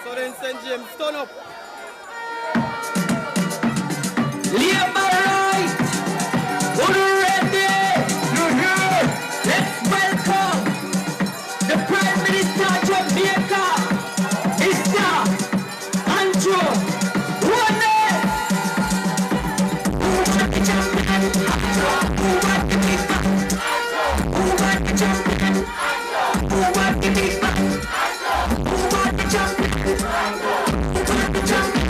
Southern St. James, turn up. Labor right, ready? You're here. Let's welcome the Prime Minister of Jamaica, Mr. Andrew. Who want the champion? Who want the big man? Who want the champion? Who want the big man? Who want the champion? Who want the champion?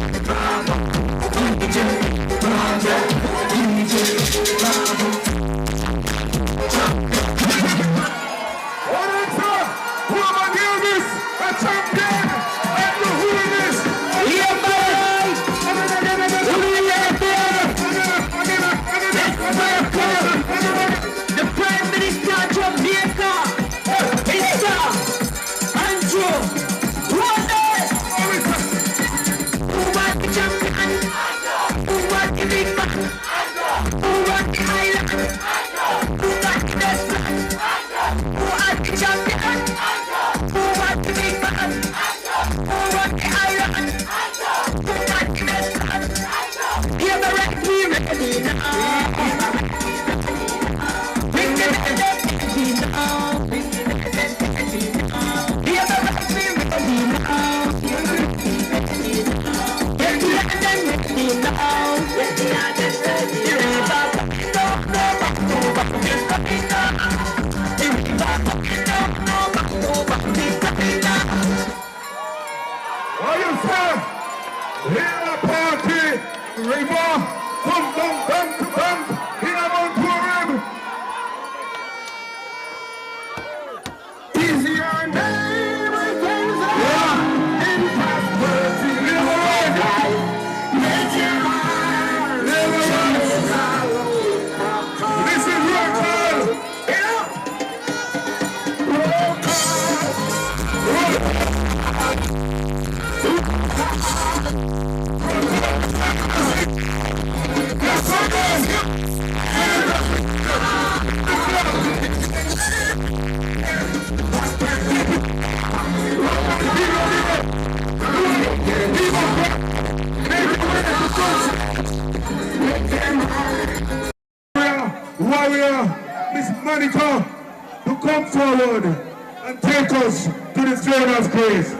Warrior, Miss Monica, to come forward and take us to the throne of grace.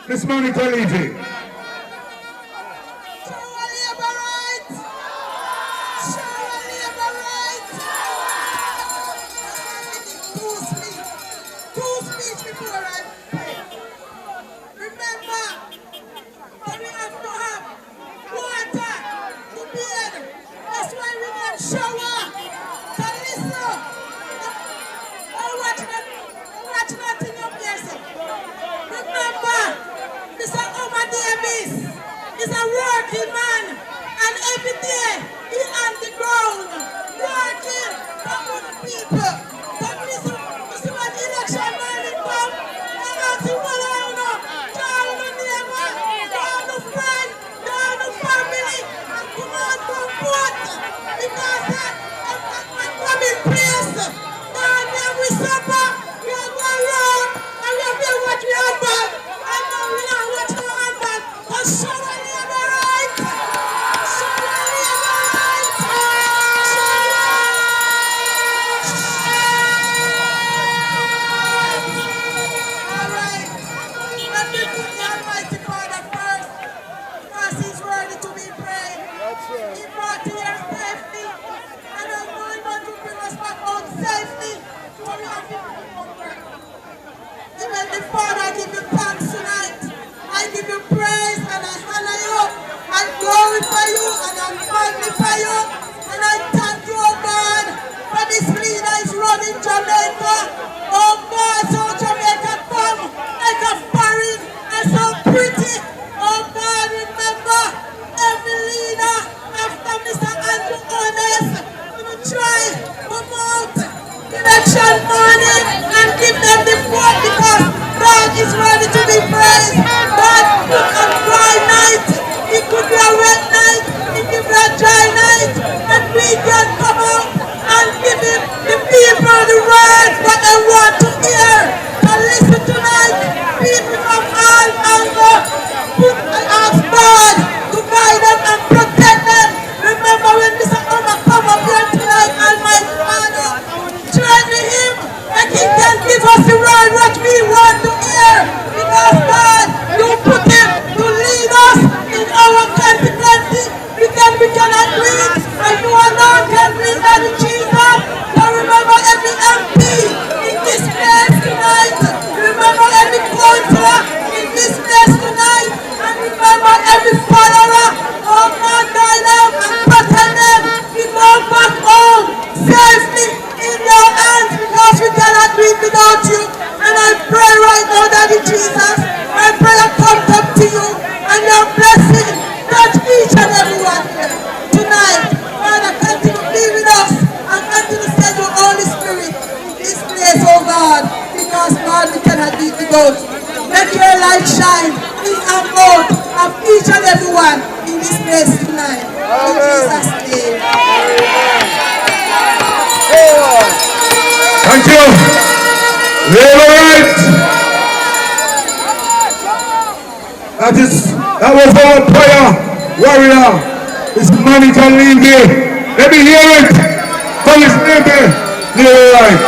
Miss Monica Levy. Is a working man, and every day he on the ground working for the people. But listen, when election morning come, and I see what I know, down the neighbor, down the friend, down the family, and come out from vote. Because I'm coming place. Down there we suffer, we are going around, and we are doing what we have done. we put the Almighty Father first, because He's worthy to be praised. He brought you here safely, and I know He wants to bring us back home safely. So we have to put Him first. Heavenly Father, I give you thanks tonight. I give you praise and I honor you. I glorify you and I magnify you. And I thank you, oh God, for this leader is running Jamaica. Oh God, so Jamaica come like a foreign and so pretty. Oh God, remember every leader after Mr. Andrew Honest. We will try to promote election morning and give them the vote because God is ready to be praised. God could a dry night, it could be a wet night, it could be a dry night, and we can come out and give him the people the words that they want to hear. And listen tonight, people from all angles, I ask God to guide them and protect them. Remember when Mr. Omar come up here tonight, Almighty Father, strengthen him and he can give us the word what we want to hear. Because God, you put him to lead us in our constituency. We cannot read, and you alone can read Daddy Jesus. So remember every MP in this place tonight. Remember every councillor in this place tonight. And remember every follower. Oh God, guide them and protect them. We go back home safely in your hands because we cannot do it without you. And I pray right now, Daddy Jesus, I pray I come up to you and your blessing touch each and every one here tonight. Father, continue to be with us and continue to send your Holy Spirit in this place, oh God, because God, we cannot do it without you. Let your light shine in and out of each and every one in this place tonight. In Jesus' name. Thank you. All right. That was our prayer warrior. This money can leave me. Let me hear it. From his neighbor. All right.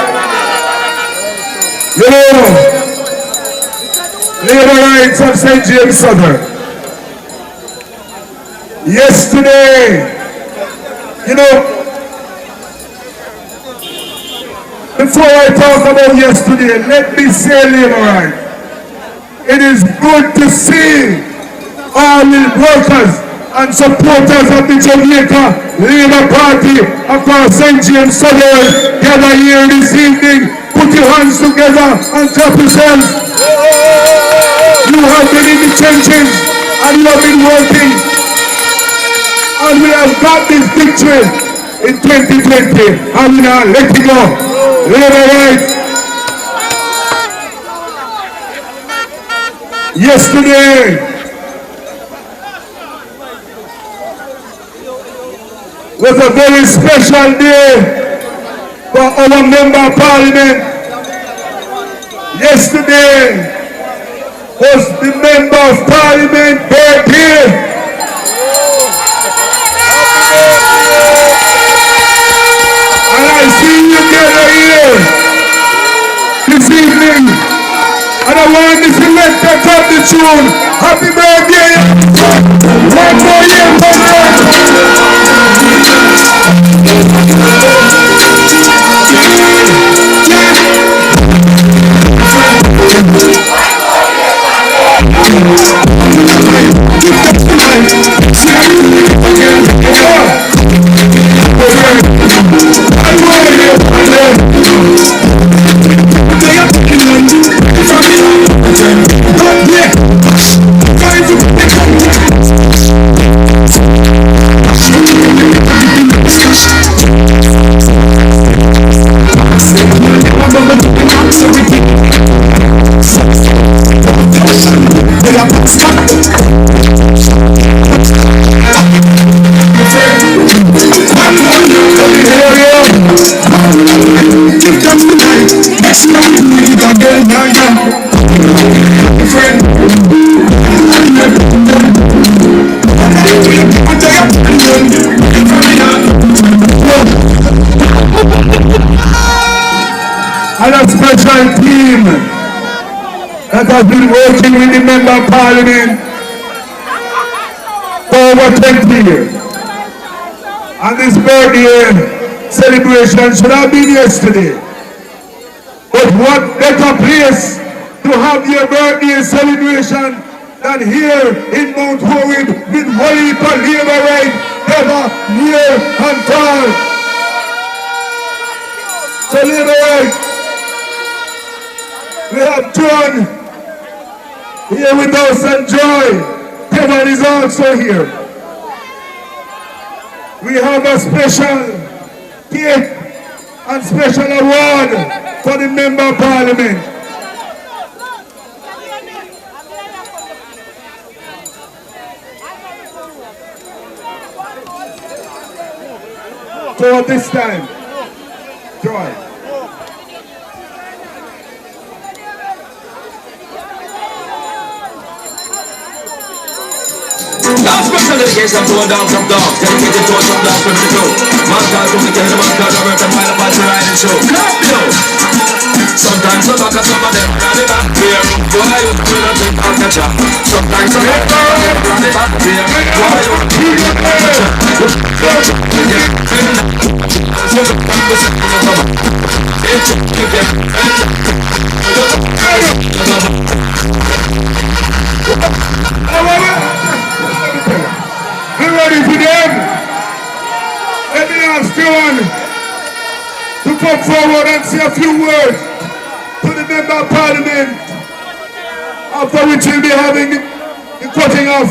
Labor rights of St. James Southern. Yesterday, before I talk about yesterday, let me say labor rights. It is good to see all the workers and supporters of the Jamaica Labour Party across St. James Southern gather here this evening. Put your hands together and clap yourselves. You have been in the trenches and you have been working. And we have got this victory in 2020. And we now let it go. Labour rights. Yesterday was a very special day for our member of parliament. Yesterday was the member of parliament birthday. And I see you gather here this evening. And I want the selector to drop the tune. Happy birthday! One more year, and a special team that has been working with the Member of Parliament for over 20 years. And this birthday celebration should have been yesterday. But what better place to have your birthday celebration than here in Mount Howitt with Holy for Labour right ever near and far. So Labour right, we have John here with us and Joy. Kevin is also here. We have a special cake and special award for the Member of Parliament. So this time, Joy. Now special dedication to a dog from dogs, dedicated to a some dog 52. Man called to the kid, man called Robert and Pile Party riding show. Clap you! Sometimes some back and some of them run it back here. Why you do not think I'll catch up? Sometimes some back and run it back here. Why you do not catch up? Be ready for them. Let me ask John to come forward and say a few words to the Member of Parliament, after which we'll be having the cutting off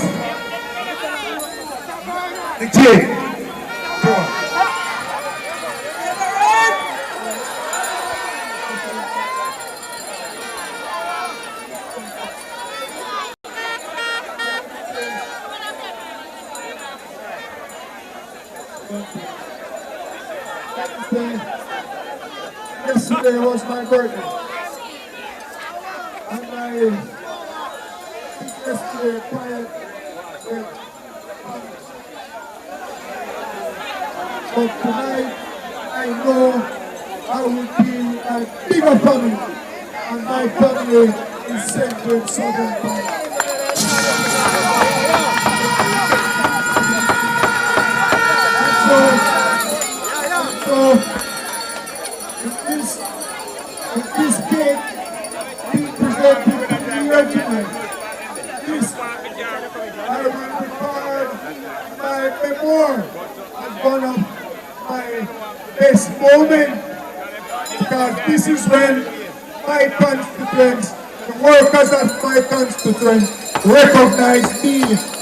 the cake. Go on. Yesterday was my birthday, and I yesterday quiet. But tonight I know I will be a bigger family, and my family is St.James Southern This cake being presented to the regiment. This I will record my memoir as one of my best moments, because this is when my constituents, the workers of my constituents, recognize me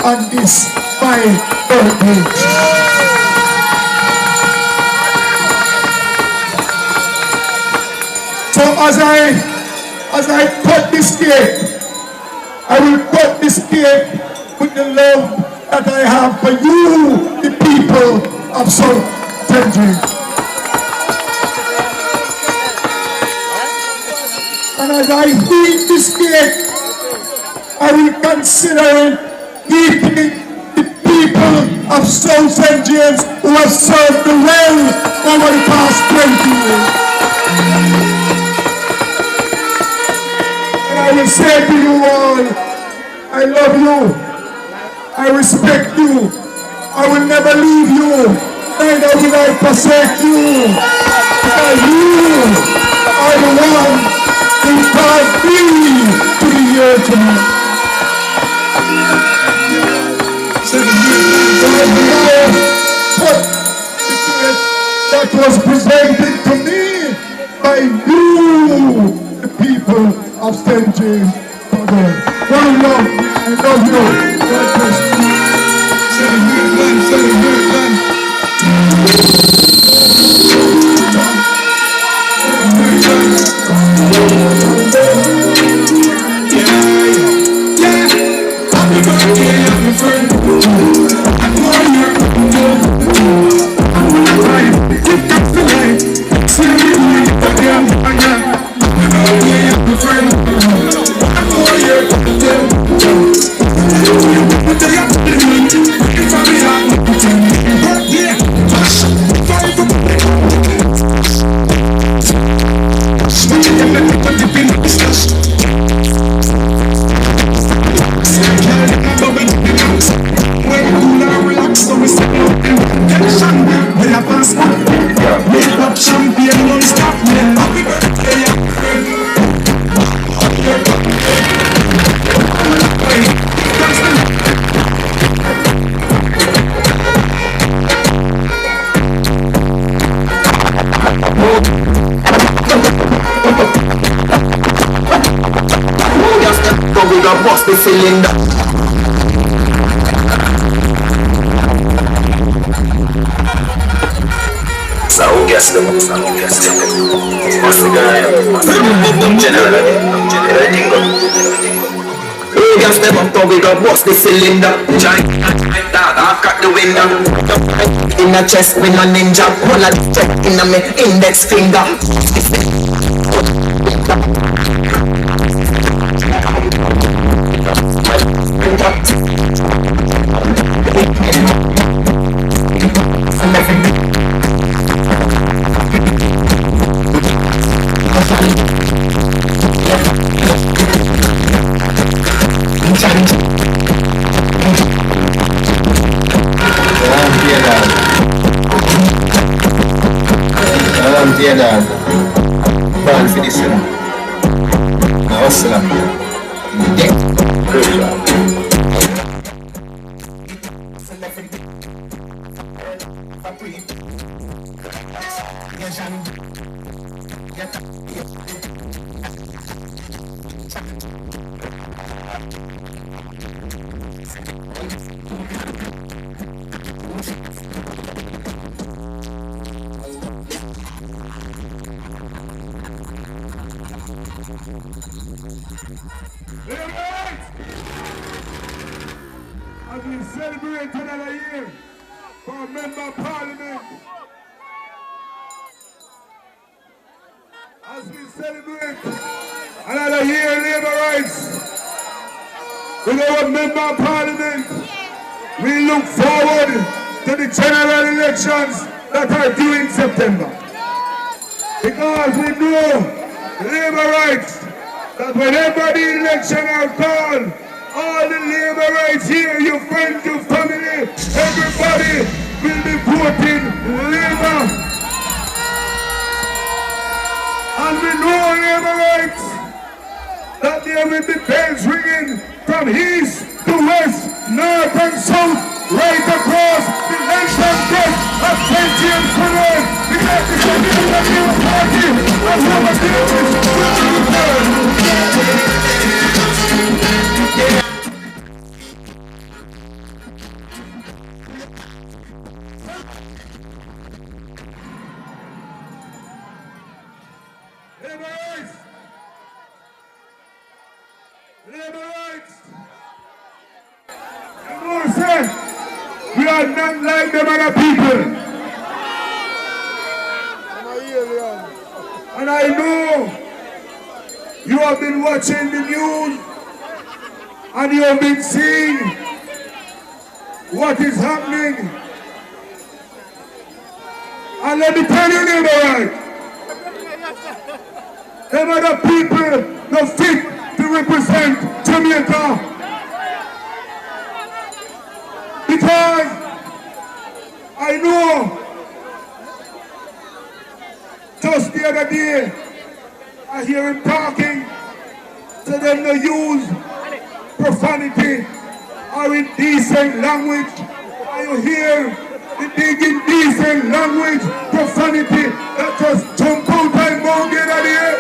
on this my birthday. So as I cut this cake, I will cut this cake with the love that I have for you, the people of St. James. And as I eat this cake, I will consider eating the people of St. James who have served me well over the past 20 years. I will say to you all, I love you, I respect you, I will never leave you, neither will I forsake you, because you are the one who brought me to the earth tonight. That was presented to me by you, the people of St. James. One love, I love you. God bless you. Happy birthday, my friend. I'm but we got bust the cylinder. Sound gas them. What's the guy? General everything go. We gas them up, but we got bust the cylinder. Giant dog, I've got the window. In the chest, with no ninja. All of the check in my index finger. Dear Dad, born for this one. Now hustle up here. Good job. As we celebrate another year for a member of parliament, as we celebrate another year of labor rights with our member of parliament, we look forward to the general elections that are due in September. Because we know labor rights, that whenever the election are called, all the labor rights here, your friends, your family, everybody will be voting labor. And we know labor rights, that there will be bells ringing from east to west, north and south, right across the length and breadth of St. James Southern. Because the Constituency Party and Robert Davis will be labor rights! Labor rights! And more said, we are not like them other people. And I know you have been watching the news and you have been seeing what is happening. And let me tell you, labor rights. Them other people not fit to represent Jamaica. Because I know just the other day I hear him talking, so them no use profanity or indecent language. And you hear the big indecent language, profanity that just jump out and mouth the other day.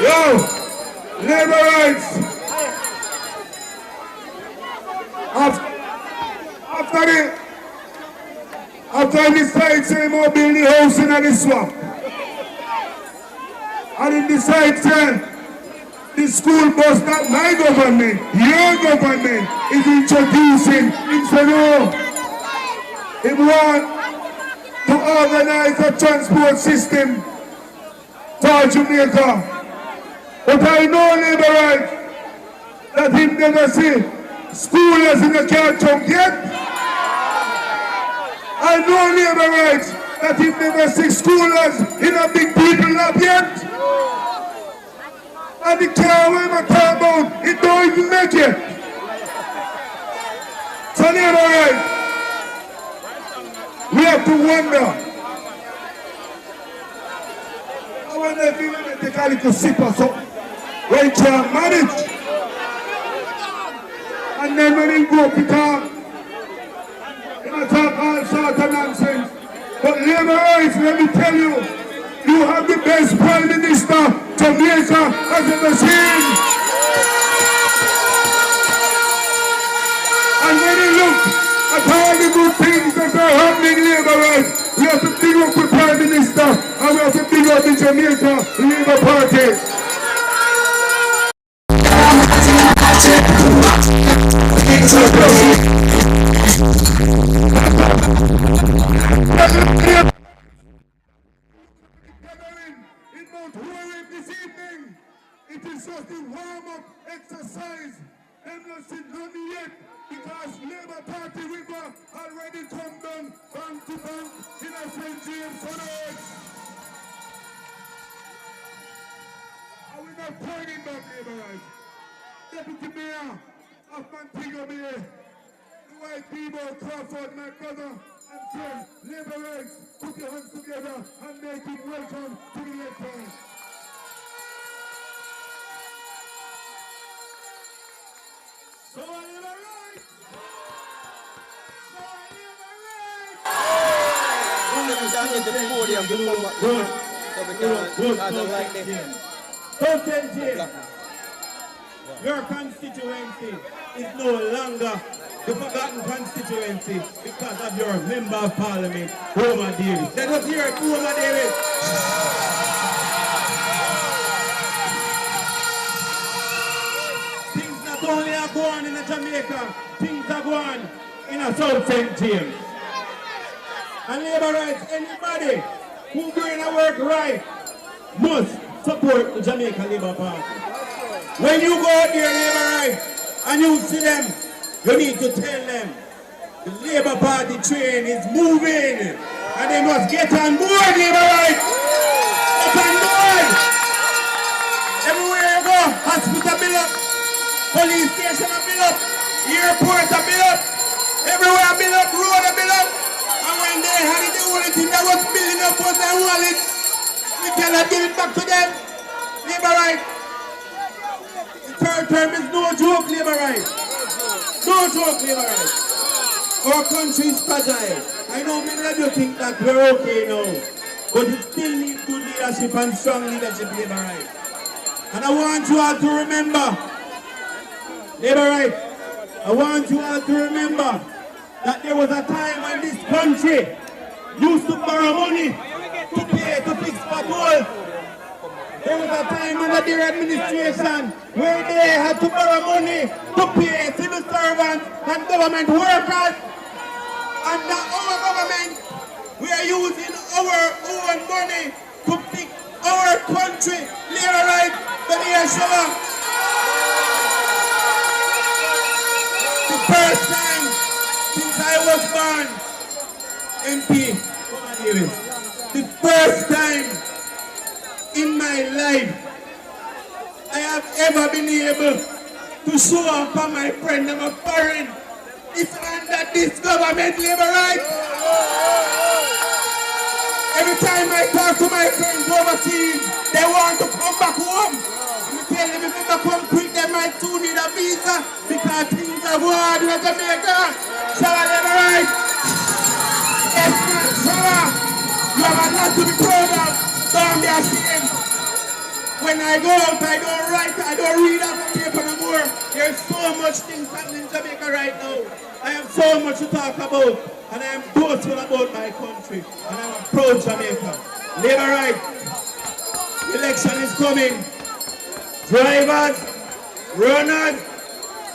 Yo, labor rights. After I decide to build the house in the swamp, and he decides the school bus that my government, your government, is introducing, he said, no, he want to organize a transport system for Jamaica. But I know, labor rights, that he never see schoolers in the car trunk yet. I know, labor rights, that he never see schoolers in a big people lab yet. And the car we talk about, it don't even make it. So, labor rights, we have to wonder. I wonder if you want to take a little sip or something. When you can manage, and then when you go to talk, you talk all sorts of nonsense. But labor rights, let me tell you, you have the best Prime Minister Jamaica has ever seen. And when you look at all the good things that are happening Labour rights, we have to big up the Prime Minister and we have to big up the Jamaica Labour Party. In Mount Warren this evening, it is just the warm-up exercise. I'm not sitting on me yet because Labour Party River already come down bank to bank in a St. James Southern. And we're not turning back, Labour rights. Deputy Mayor of Montego Bay, the white people, Crawford, my brother and friend, Labour rights, put your hands together and make him welcome to the airport. So I Labour rights! So I Labour rights! Only we can get to the podium to come back. So we can add a like this. St.James, your constituency is no longer the forgotten constituency because of your member of parliament, Homer Davis. Let us hear it, Homer Davis. Things not only are going in Jamaica, things are going in a South St. James. And Labour rights, anybody who doing a work right must support the Jamaica Labour Party. When you go out there, Labour rights, and you see them, you need to tell them the Labour Party train is moving and they must get on board, Labour rights. Get on board. Everywhere you go, hospital build up, police station build up, airport build up, everywhere build up, road build up. And when they had it, the only thing that was building up was their wallet. We cannot give it back to them. Labour rights. The third term is no joke, Labour rights. No joke, Labour rights. Our country is fragile. I know many of you think that we're okay now, but it still needs good leadership and strong leadership, Labour rights. And I want you all to remember, Labour rights, I want you all to remember that there was a time when this country used to borrow money to pay to fix potholes. There was a time under their administration where they had to borrow money to pay civil servants and government workers. Under our government, we are using our own money to fix our country. Labour rights, but here show. The first time since I was born, MP, the first time in my life I have ever been able to show up for my friend and my foreign. It's under this government, Labour rights. Every time I talk to my friends overseas, they want to come back home. I tell them if they come quick, they might too need a visa because things are hard in Jamaica. Shall I Labour rights? Yes, man, Sarah. You have a lot to be proud of. Don't be ashamed. When I go out, I don't write, I don't read off the paper no more. There's so much things happening in Jamaica right now. I have so much to talk about, and I am boastful about my country, and I'm a proud Jamaican. Labour rights, election is coming. Drivers, runners,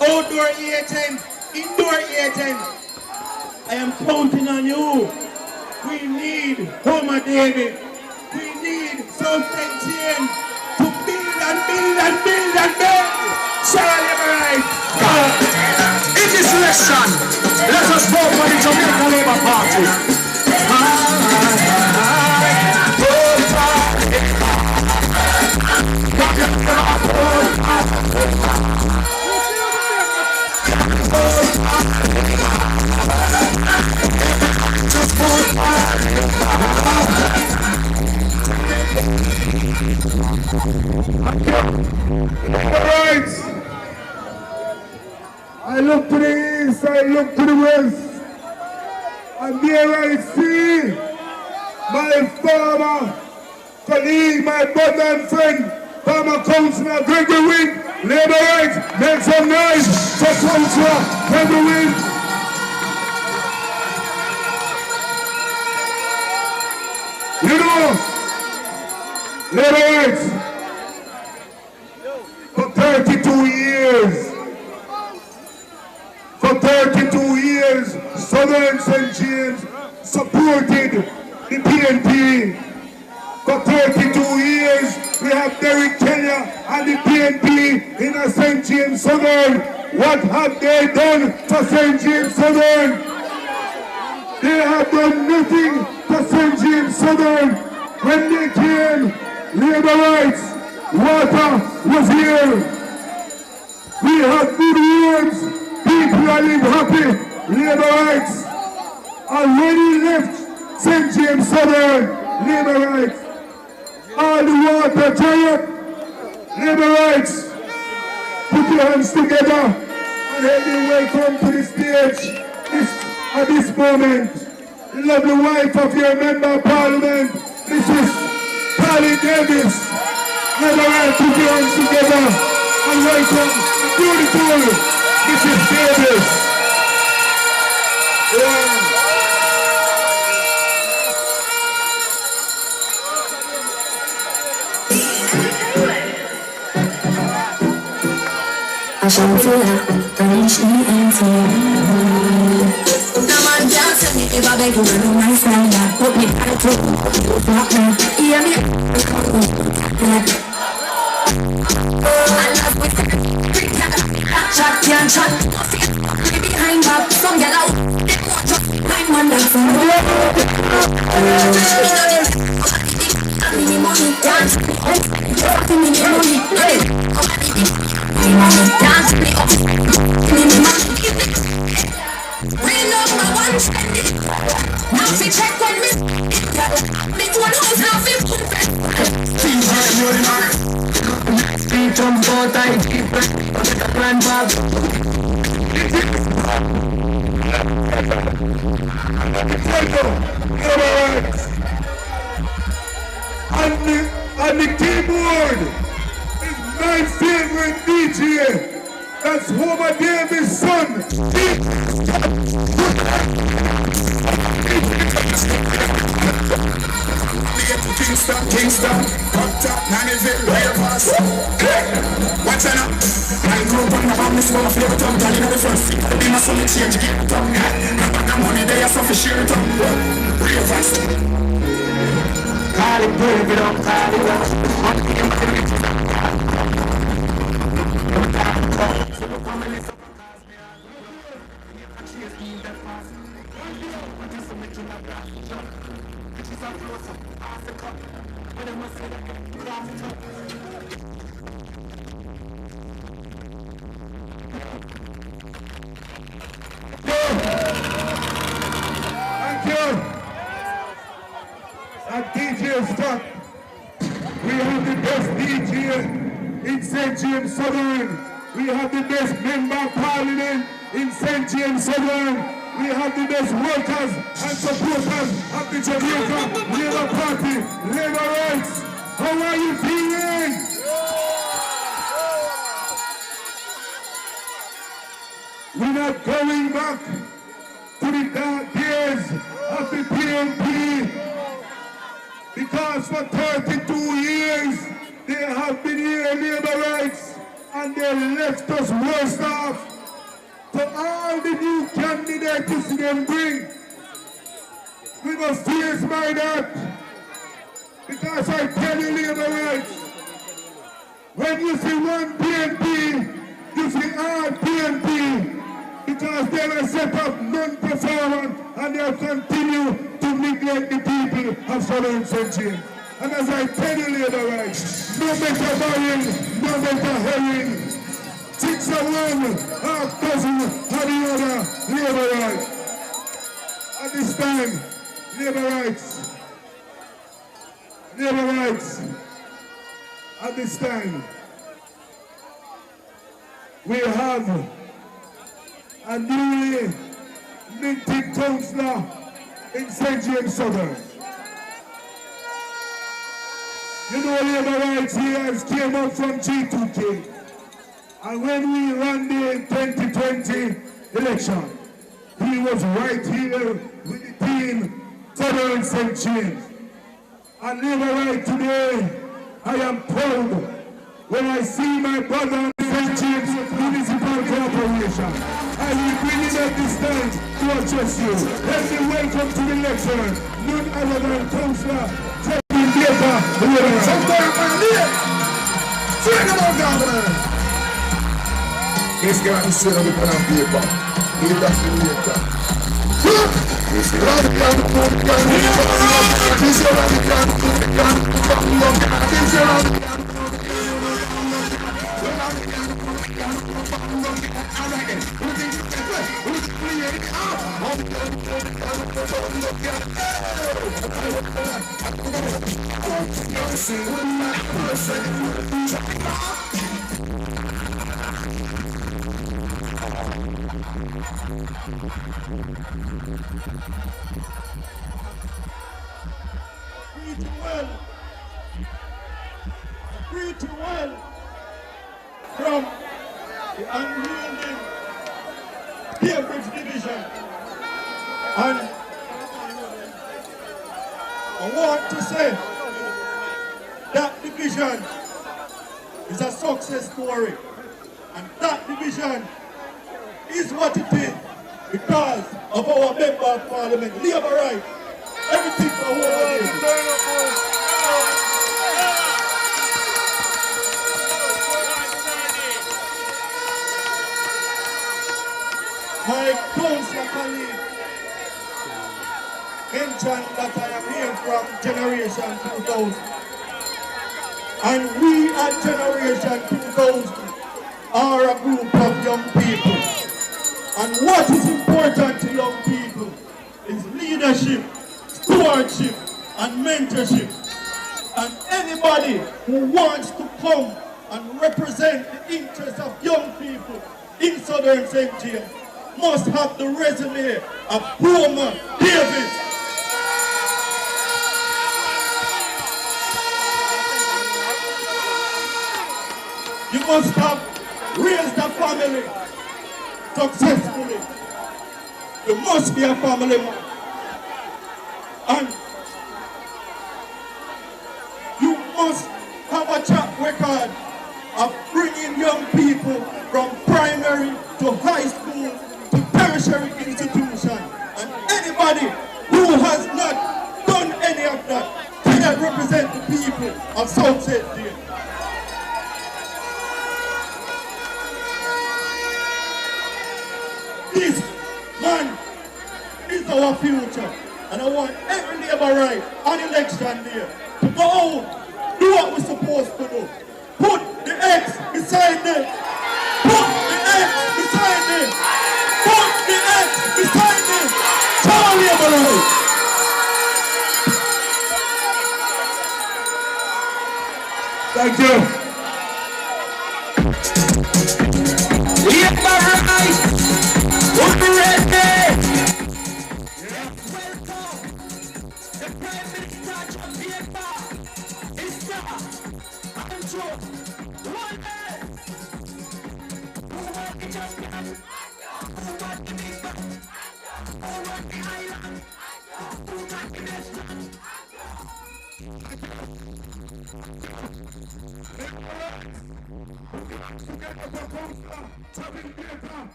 outdoor agents, indoor agents, I am counting on you. We need Homer David. We need South St. James to build and build and build and build. Shall I Labour rights? In this election, let us vote for the Jamaica Labour Party. Alright. I look to the east, I look to the west, and there I see my former colleague, my brother and friend, former Councillor Gregory Wynn, Labour Rights, make some noise for Councillor Gregory Wynn. You know, Labour Rights, for 32 years, Southern St. James supported the PNP. For 32 years, we have Derek Kenya and the PNP in a St. James Southern. What have they done for St. James Southern? They have done nothing for St. James Southern. When they came, Labour Rights, water was here. We have good roads. People are live happy. Labour Rights. And when he left St. James Southern, Labour Rights. All the water dry up. Labour Rights. Put your hands together and help me welcome to the stage at this moment. The lovely wife of your Member of Parliament, Mrs. Polly Davis. Labour Rights, put your hands together and welcome the beautiful Mrs. Davis. Yeah. I shall feel like finish me and tear. Now man can't tell me if I beg you run on my side. Put me back to fuck me. Hear me? And that's what chat can't chat. Behind back, some get out. My man that's on the give me money, dance me up. Give me money, dance me up. Give me money, real love, my one trendy. Now fi check when me make one house, now fi put back. Speed jump out, I keep back. Grand bag. And the keyboard is my favorite DJ. That's Homer Davis' son. Kingston, Uptown, Nannyville, Ravers. Watch out now. I grew up on the homeless, one of your tongue, telling you the first thing. Be my son, change, get it up. The money they are so for sure, Ravers. Call it, break it up, call it up. Thank you. At DJ Scott, we have the best DJ in St. James Southern. We have the best Member of Parliament in St. James Southern. We have the best workers and supporters of the Jamaica Labour Party, Labour Rights. How are you feeling? We're not going back to the dark days of the PNP. Because for 32 years, they have been here, Labour Rights, and they left us worse off. For all the new candidates to see them bring, we must face by that. Because I tell you, Labour Rights, when you see one PNP, you see all PNP, because they are set up non-performant and they continue to neglect the people of Southern St. James. And as I tell you, Labour Rights, no better buying, no better herring. 6 of one, half dozen of the other, Labour Rights. At this time, Labour Rights, at this time, we have a newly minted councillor in St. James Southern. You know, Labour Rights here came up from G2K. And when we ran the 2020 election, he was right here with the team, Southern St. James. And Labour Right today, I am proud when I see my brother in St. James Municipal Corporation. I will bring him at this time to address you. Let me welcome to the lecture, none other than Councillor Justin Baker. Somebody man here. Say them out down there. This guy is sitting with pen and paper. He does the later. Look! This is how the can do it. This is how the can do it. This is how the can do it. Pretty well from the unwielding Cambridge division. And I want to say that division is a success story. And that division is what it is because of our member of parliament, Labour Right. Everything for our my councillor colleague mentioned that I am here from Generation 2000. And we at Generation 2000 are a group of young people. And what is important to young people is leadership, stewardship, and mentorship. And anybody who wants to come and represent the interests of young people in Southern St. James must have the resume of Homer Davis. You must have raised a family successfully. You must be a family man. And you must have a track record of bringing young people from primary to high school to tertiary institution. And anybody who has not done any of that cannot represent the people of South St. James. This man is our future. And I want every Labour Right on election day to go out, do what we're supposed to do. Put the X beside them. Put the X beside them. Put the X beside them. Tell Labour Right. Thank you. Labour Right. We're ready. Welcome. The Prime Minister Jamaica is here. Control. One day. Who want the champion? Who want the big man? Who want the island? Who want the nation?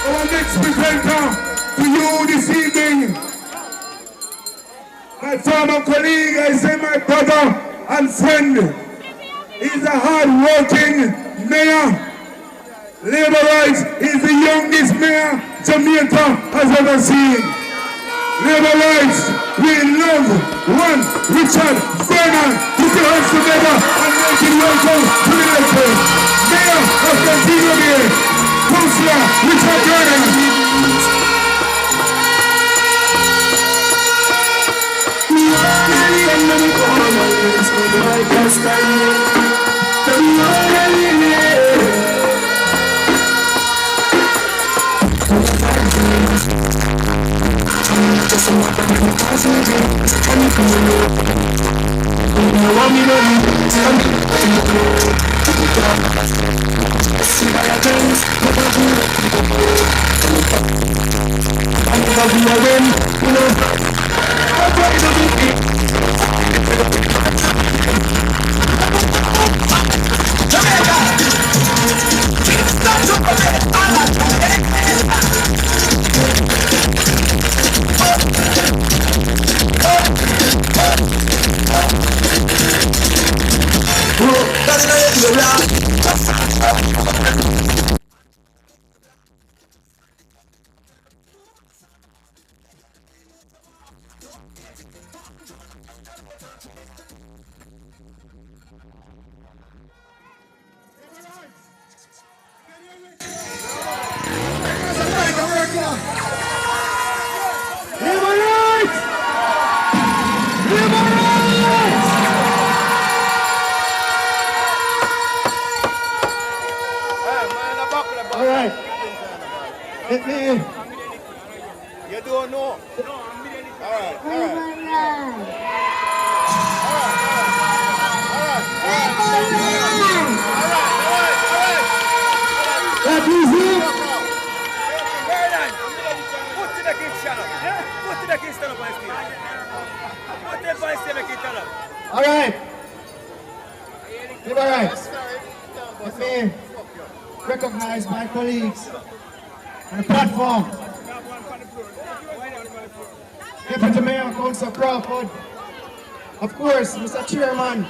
Our next presenter to you this evening, my former colleague, I say my brother and friend. He's a hard-working mayor. Labour Rights is the youngest mayor Jamaica has ever seen. Labour Rights, we love one Richard Bernard. Put your hands together and make it welcome to the elected Mayor of Casino Bay, Councillor Richard Bernard. Just Let me. You don't know. Alright. That easy? Put to the kitchen. Put to the kitchen up on the Put the voice to the kitchen up. Alright. Alright. Let me recognize my colleagues on the platform. Deputy Mayor, Councillor Crawford. Of course, Mr. Chairman,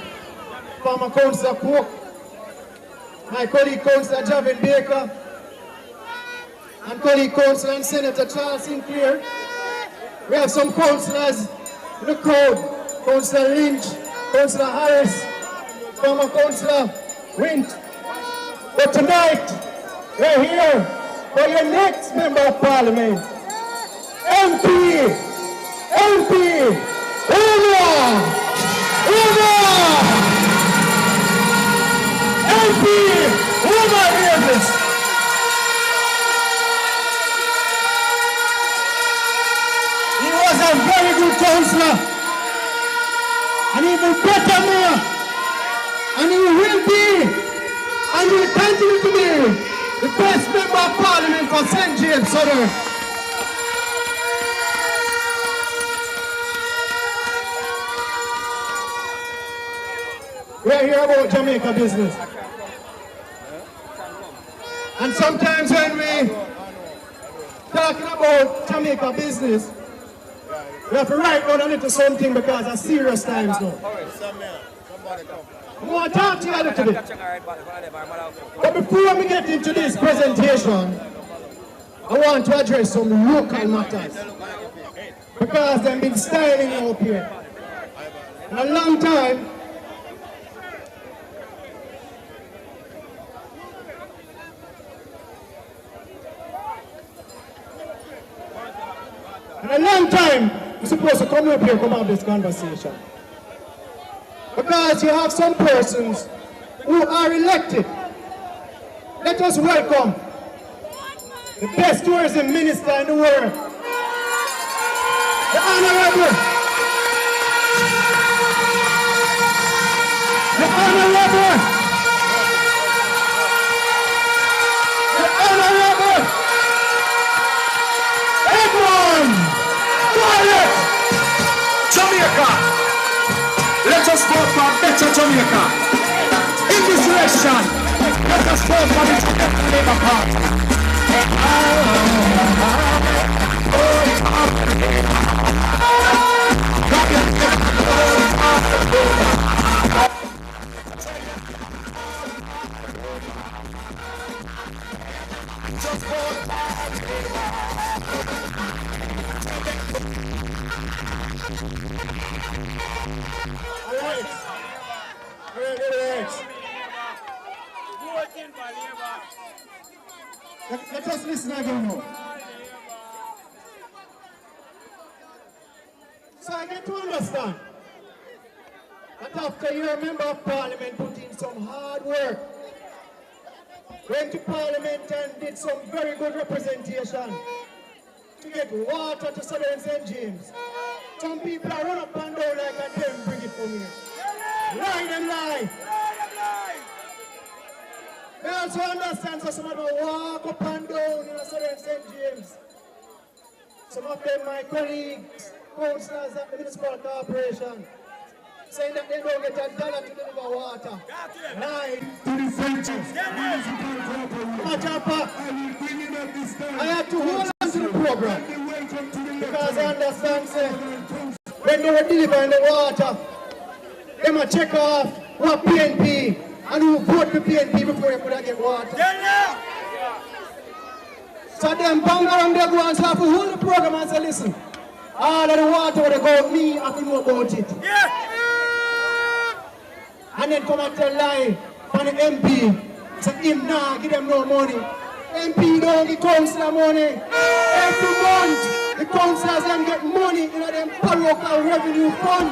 former Councillor Cook. My colleague Councillor Javin Baker. And colleague Councillor and Senator Charles Sinclair. We have some councillors in the crowd. Councillor Lynch, Councillor Harris, former Councillor Wint. But tonight, we're here for your next Member of Parliament. MP, Umar Davis. He was a very good councillor, and even better mayor, and he will be, and he will continue to be, the best Member of Parliament for St. James Southern. We're here about Jamaica business. And sometimes when we talking about Jamaica business, we have to write down a little something because it's serious times now. I want to talk to you a little bit. But before we get into this presentation, I want to address some local matters. Because they've been styling up here. In a long time, you're supposed to come up here and come have this conversation. Because you have some persons who are elected. Let us welcome the best tourism minister in the world, the Honorable Jamaica. Let us vote for a better Jamaica. In this election, let us vote for the Jamaica Labour Party. Let us listen again now. So I get to understand that after you're a Member of Parliament put in some hard work, went to Parliament and did some very good representation to get water to Southern St. James, Some people are run up and down like a them bring it from here. Lie them lie. They also understand so some of them walk up and down in a certain St. James. Some of them my colleagues, councillors at the municipal corporation, saying that they don't get $1 to deliver water. Lie. To the St. I have to hold on to the program because I understand say, when they were delivering the water, they must check off what PNP and who vote for PNP before they could get water. So them bang around there go and start to hold the program and say, listen, all of the water will go with me, I can know about it. And then come and tell lie on the MP, say him nah, give them no money. MP don't give councillor money. Every month, the councillors them get money in them parochial revenue fund.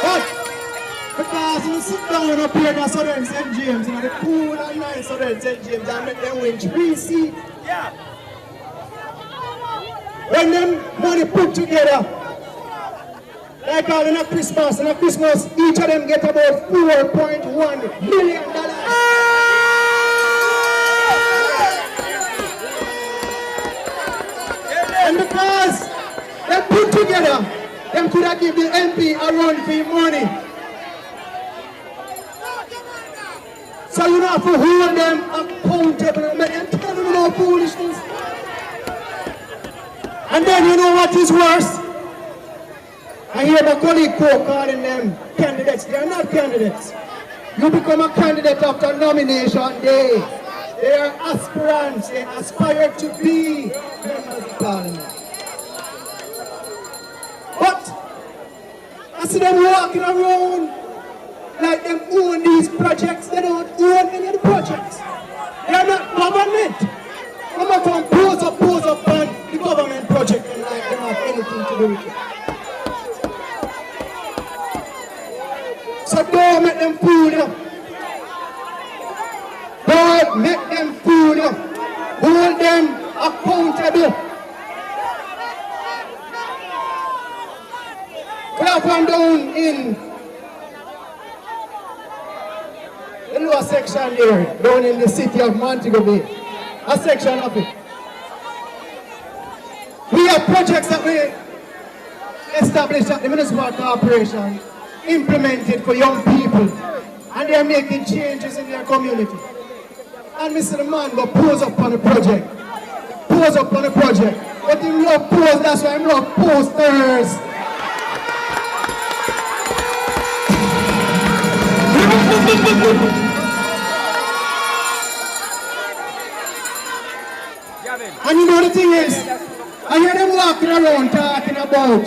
But because you sit down up here in the Southern St. James, in the cool and nice Southern St. James, and make them win 3 seats. When them money put together, like all in a Christmas, each of them get about $4.1 million. And because they put together, them could have given the MP a run for money. So you know, for hold them accountable and make them tell them no foolishness. And then you know what is worse? I hear my colleague calling them candidates. They are not candidates. You become a candidate after nomination day. They are aspirants. They aspire to be members of parliament. But I see them walking around like them own these projects. They don't own any of the projects. They are not government. I'm not going to pose up on the government project and like they don't have anything to do with it. So don't make them fool you. Don't make them fool you. Hold them accountable. We have one down in the lower section there, down in the city of Montego Bay. A section of it. We have projects that we established at the municipal corporation, implemented for young people, and they are making changes in their community. And Mr. Man go pose up on the project. Pose up on the project. But he love pose, that's why I love posters. And you know the thing is, I hear them walking around talking about,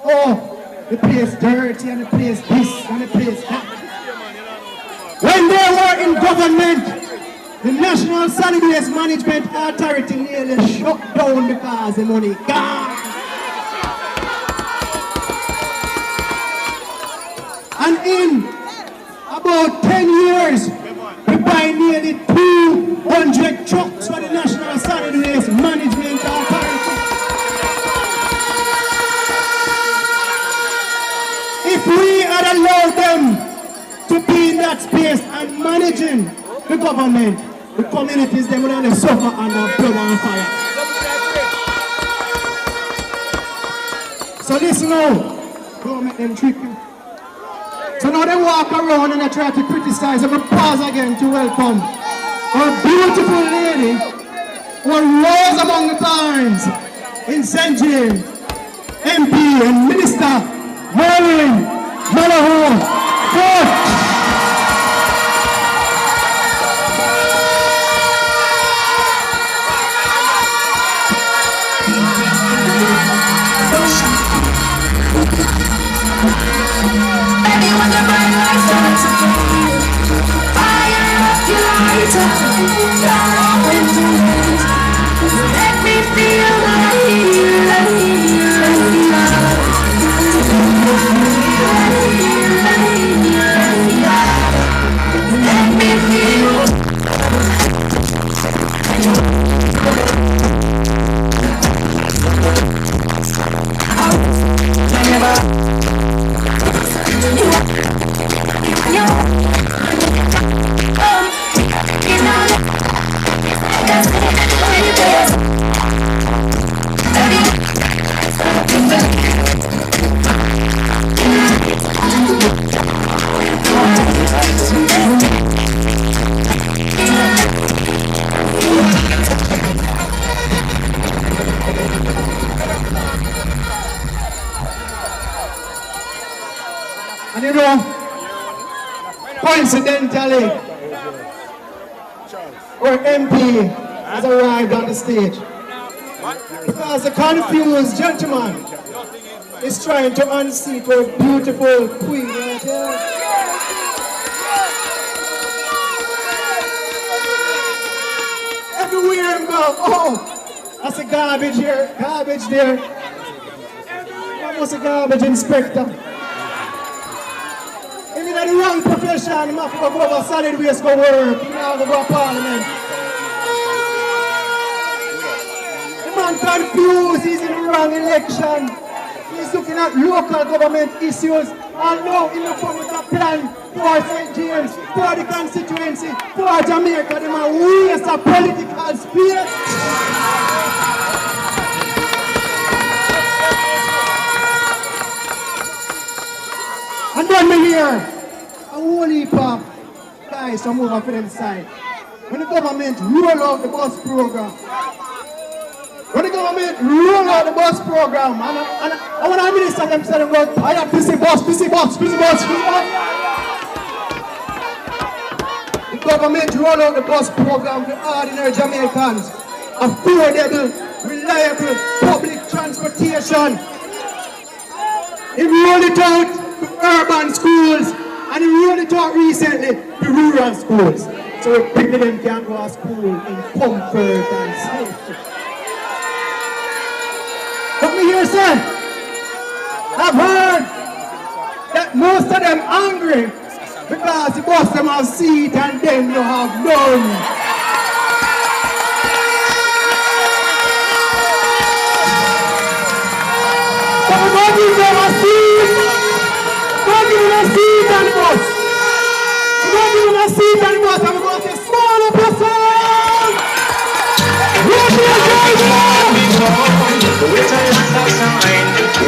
oh, the place dirty and the place this and the place that. When they were in government, the National Solid Waste Management Authority nearly shut down because the money gone. And in about 10 years, we buy nearly 200 trucks for the National Solid Waste Management Authority. If we had allowed them to be in that space and managing the government, the communities, they would have suffer under blood and fire. So listen now, don't make them trick you. So now they walk around and they try to criticize and we pause again to welcome our beautiful lady who rose among the thorns in St. James, MP and Minister Maureen Malahoo. Baby, when the bright lights start to fade, fire up your lighter, down into it. Let me feel like let me feel And you know, coincidentally, our MP has arrived on the stage. Because the confused gentleman is trying to unseat our beautiful queen right here. Everywhere we go, oh, that's a garbage here, garbage there. Almost a garbage inspector. If you're in the wrong profession, you have to go over solid waste for work. You have to go to parliament. The man confused, he's in the wrong election. He's looking at local government issues. And now he will come with a plan for St. James, for the constituency, for Jamaica. The man waste a political space. And then me hear a whole heap of guys from over to them side. When the government roll out the bus program, and I want to minister them say, "God, I have busy bus. The government roll out the bus program for ordinary Jamaicans, affordable, reliable public transportation. He rolled it out to urban schools, and he rolled it out recently to rural schools. So people them can go to school in comfort and safety. But me here say, I've heard that most of them angry because the bus them have seat and them no have none. But we're going to give them a seat. We're going to give them a seat on the bus. We're going to give them a seat on the bus and we're going to say, small up yourself. We're going to with a lot of sign,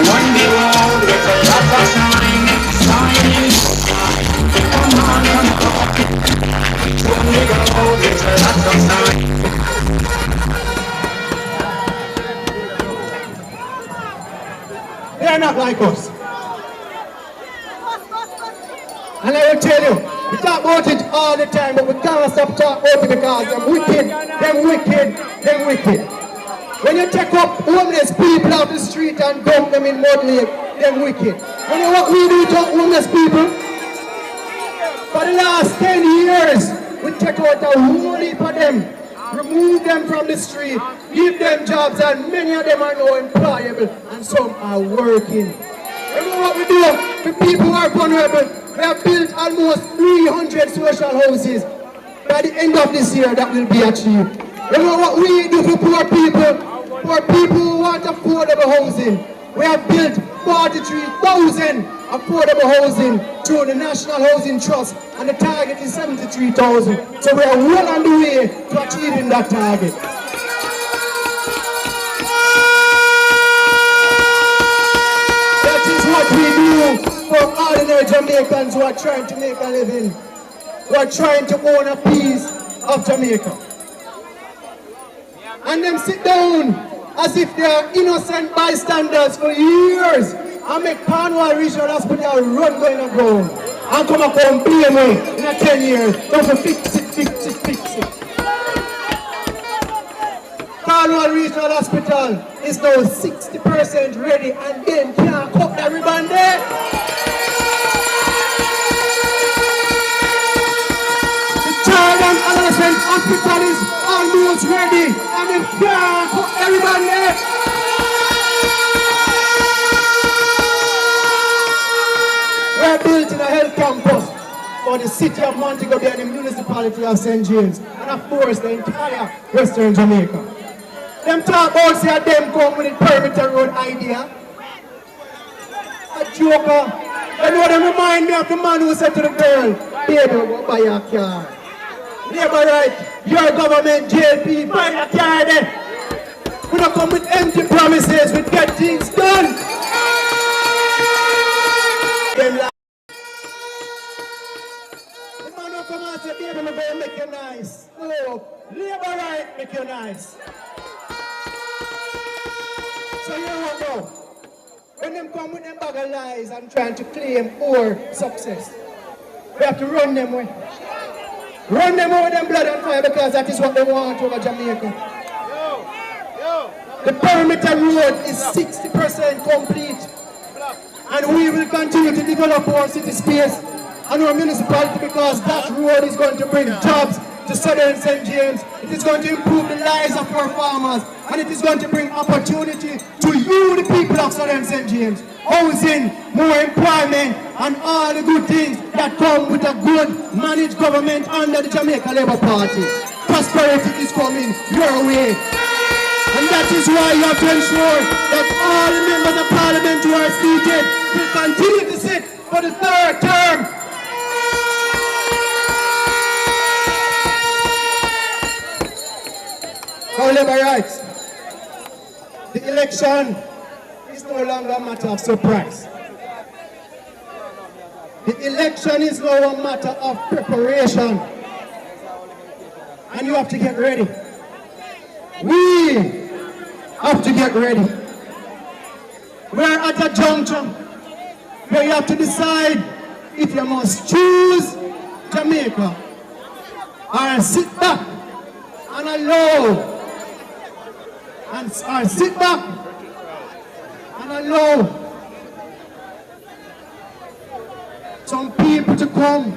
one big road with a lot of sign, come on, one big road with a lot of sign. They are not like us. And I will tell you, we talk about it all the time, but we can't stop talking about it because they're wicked. When you take up homeless people off the street and dump them in mud lake, they're wicked. You know what we do to homeless people? For the last 10 years, we take out a whole heap of them, remove them from the street, give them jobs, and many of them are now employable, and some are working. You know what we do? The people who are vulnerable, we have built almost 300 social houses. By the end of this year, that will be achieved. You know what we do for poor people? For people who want affordable housing. We have built 43,000 affordable housing through the National Housing Trust, and the target is 73,000. So we are well on the way to achieving that target. That is what we do for ordinary Jamaicans who are trying to make a living, who are trying to own a piece of Jamaica. And them sit down as if they are innocent bystanders for years and make Cornwall Regional Hospital run going on ground and come and complain me in 10 years. Don't fix it. Cornwall Regional Hospital is now 60% ready and then can't cut the ribbon there. The child and adolescent hospital is almost ready and then can't cut the ribbon there. We're building a health campus for the the city of Montego Bay and the municipality of St. James, and of course the entire Western Jamaica. Them talk about say them come with the perimeter road idea. A joker. You know them remind me of the man who said to the girl, baby, go buy a car. Labor right, your government, JLP, buy a car then. We don't come with empty promises, we get things done. The man who come and say, baby, I'm going to make you nice. No, labor right make you nice. So you don't know. When them come with them bag of lies and trying to claim our success, we have to run them away. Run them over them blood and fire because that is what they want over Jamaica. The perimeter road is 60% complete. And we will continue to develop our city space and our municipality because that road is going to bring jobs to Southern St. James. It is going to improve the lives of our farmers. And it is going to bring opportunity to you, the people of Southern St. James. Housing, more employment, and all the good things that come with a good managed government under the Jamaica Labour Party. Prosperity is coming your way. And that is why you have to ensure that all the members of parliament who are seated will continue to sit for the third term. Our labor rights. The election is no longer a matter of surprise. The election is now a matter of preparation. And you have to get ready. We have to get ready. We're at a junction where you have to decide if you must choose Jamaica or sit back and allow or sit back and allow some people to come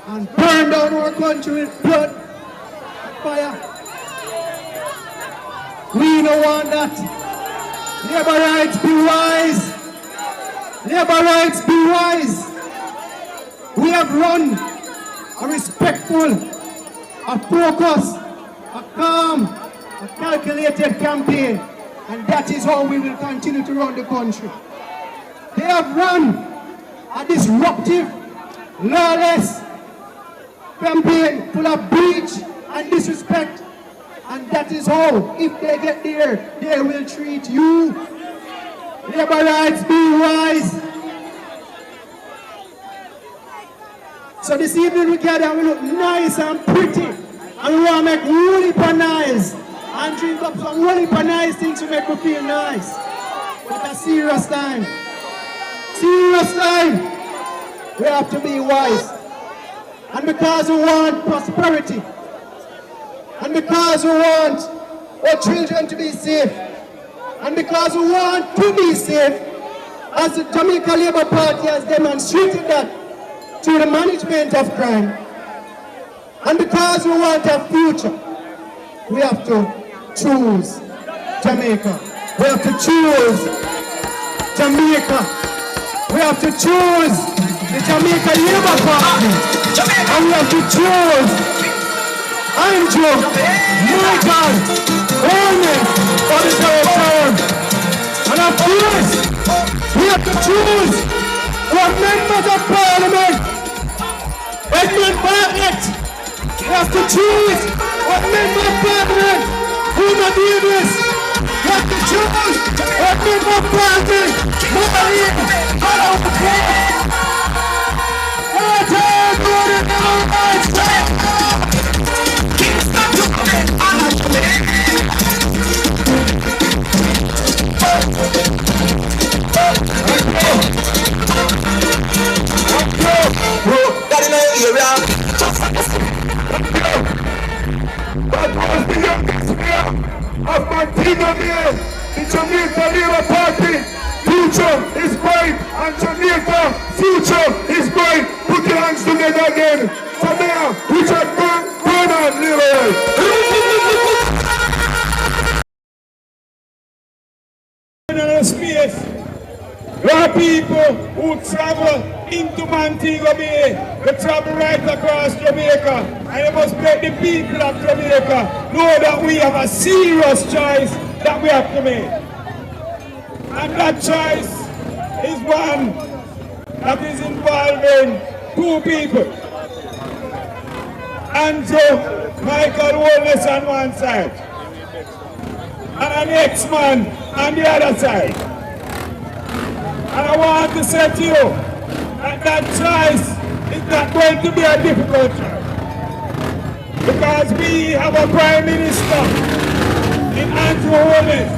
and burn down our country with blood and fire. We don't want that. Labor rights, be wise. Labor rights, be wise. We have run a respectful, a focused, a calm, a calculated campaign, and that is how we will continue to run the country. They have run a disruptive, lawless campaign full of breach and disrespect, and that is how, if they get there, they will treat you. Labor rights, be wise. So this evening we gather and we look nice and pretty, and we want to make really nice and drink up some really nice things to make me feel nice. But a serious time. Serious time. We have to be wise. And because we want prosperity, and because we want our children to be safe, and because we want to be safe, as the Jamaica Labour Party has demonstrated that through the management of crime, and because we want a future, we have to choose Jamaica. We have to choose Jamaica. We have to choose the Jamaica Labour Party. And we have to choose Andrew, Michael, Holman for the third term. And of course, we have to choose our members of parliament. Edmund Bartlett. We have to choose our member of parliament, Una Davis. We have to choose our member of parliament, Maureen Holloway. That was the youngest mayor of Montego Bay. The Jamaica Labour Party. Future is bright, and Jamaica future is bright. Put your hands together again. For Mayor Richard Bernard Leroy. Space. There are people who travel into Montego Bay, they travel right across Jamaica, and you must let the people of Jamaica know that we have a serious choice that we have to make. And that choice is one that is involving two people. Andrew Michael Wallace on one side, and an ex-man on the other side. And I want to say to you that that choice is not going to be a difficult choice. Because we have a Prime Minister in Andrew Wallace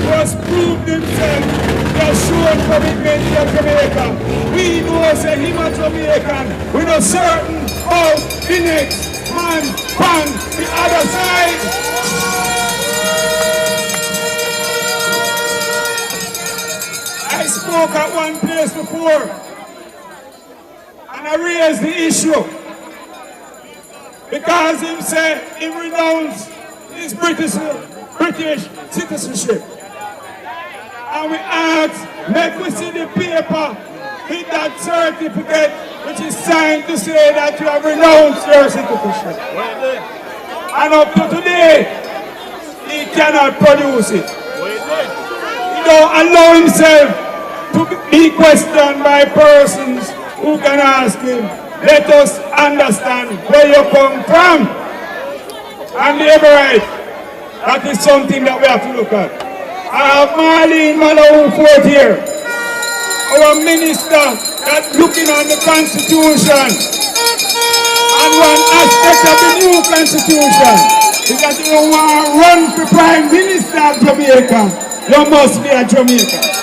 who has proved himself, he has shown commitment to Jamaica. We know say him a Jamaican, we know certain of the next man on the other side. I spoke at one place before and I raised the issue because him said he renounced his British citizenship. And we asked, let me see the paper with that certificate which is signed to say that you have renounced your citizenship. And up to today, he cannot produce it. He don't allow himself to be questioned by persons who can ask him, let us understand where you come from. And they have a right. That is something that we have to look at. I have Marlene Malou Fort here, our minister that's looking on the Constitution. And one aspect of the new Constitution is that you want to run for Prime Minister of Jamaica, you must be a Jamaican.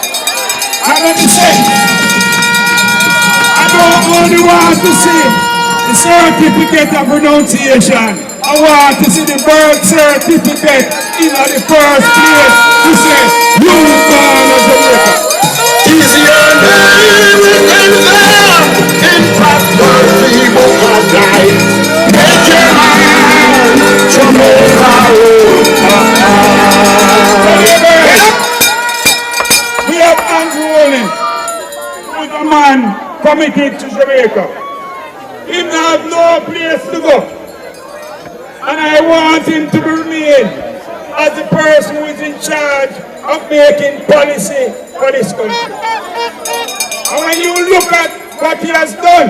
And let me say, I don't only want to see the certificate of renunciation. I want to see the birth certificate in the first place to say, you born a Jamaica. Easy on the and there, in fact, the people have died. Make your hand, Jamaica. We have Andrew Wallace, who is a man committed to Jamaica. He has no place to go. And I want him to remain as the person who is in charge of making policy for this country. And when you look at what he has done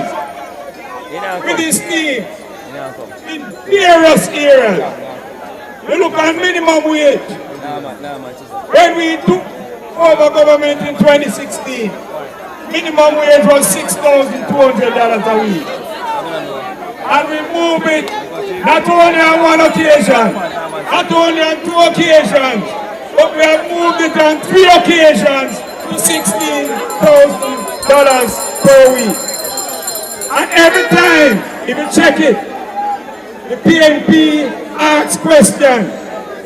with his team in various areas, you look at minimum wage. When we took over government in 2016, minimum wage was $6,200 a week. And we moved it not only on one occasion, not only on two occasions, but we have moved it on 3 occasions to $16,000 per week. And every time, if you check it, the PNP asks question,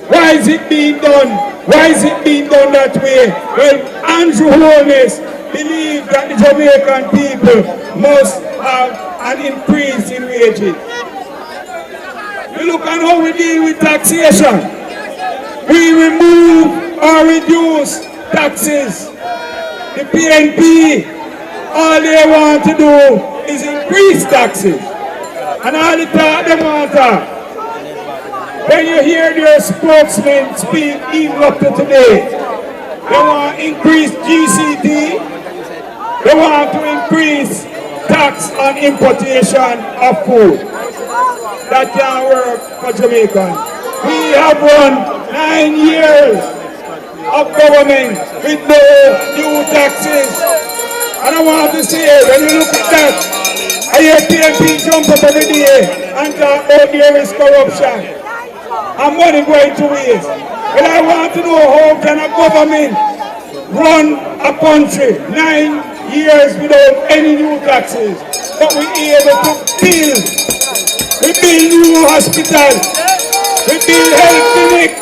why is it being done? Why is it being done that way? Well, Andrew Holness believes that the Jamaican people must have an increase in wages. You look at how we deal with taxation. We remove or reduce taxes. The PNP, all they want to do is increase taxes. And all the talk they want to. When you hear their spokesmen speak even up to today, they want to increase GCT, they want to increase tax on importation of food. That can't work for Jamaicans. We have run 9 years of government with no new taxes. And I want to say, when you look at that, I hear PNP jump up every day and talk about there is corruption and money going to waste. But I want to know how can a government run a country 9 years without any new taxes, but we able to build. We build new hospital, we build health clinic,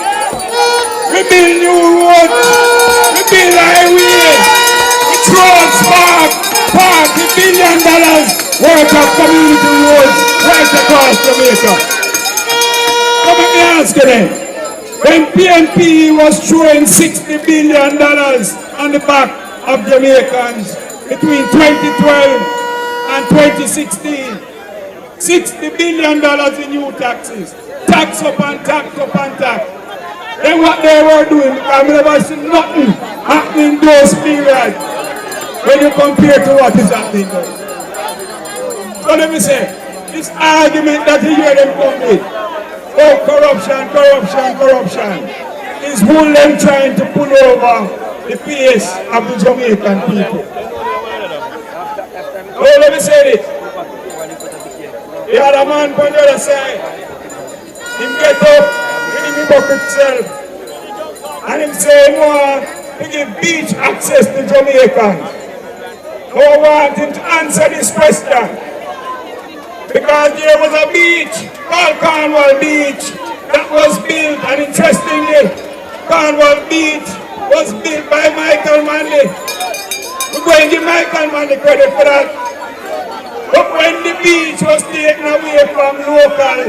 we build new roads, we build highways, we transport $40 billion worth of community roads right across Jamaica. Come let me ask you then, when PNP was throwing $60 billion on the back of Jamaicans between 2012 and 2016. $60 billion in new taxes. Tax up and tax up and tax. Then what they were doing, because I never see nothing happening those periods when you compare to what is happening now. So let me say, this argument that you hear them come with, oh corruption, corruption, corruption, is who them trying to pull over the pace of the Jamaican people. Oh, let me say this. The other man on the other side, him get up, with him bucket himself, and him say he want to give beach access to Jamaicans. I want him to answer this question. Because there was a beach called Cornwall Beach that was built, and interestingly, Cornwall Beach was built by Michael Manley. We're going to give Michael Manley credit for that. But when the beach was taken away from local,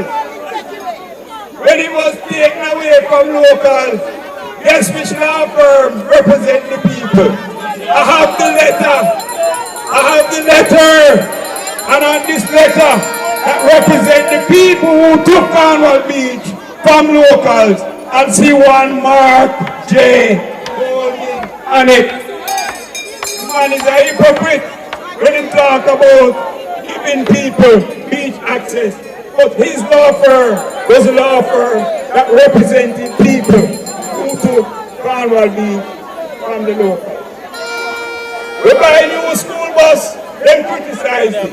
guess which law firm represent the people? I have the letter, and on this letter that represent the people who took Cornwall Beach from locals, and see one Mark J. Golding on it. The man is a hypocrite when he talk about giving people beach access, but his law firm was a law firm that represented people who took Cornwall Beach from the local. We buy a new school bus, them criticize it.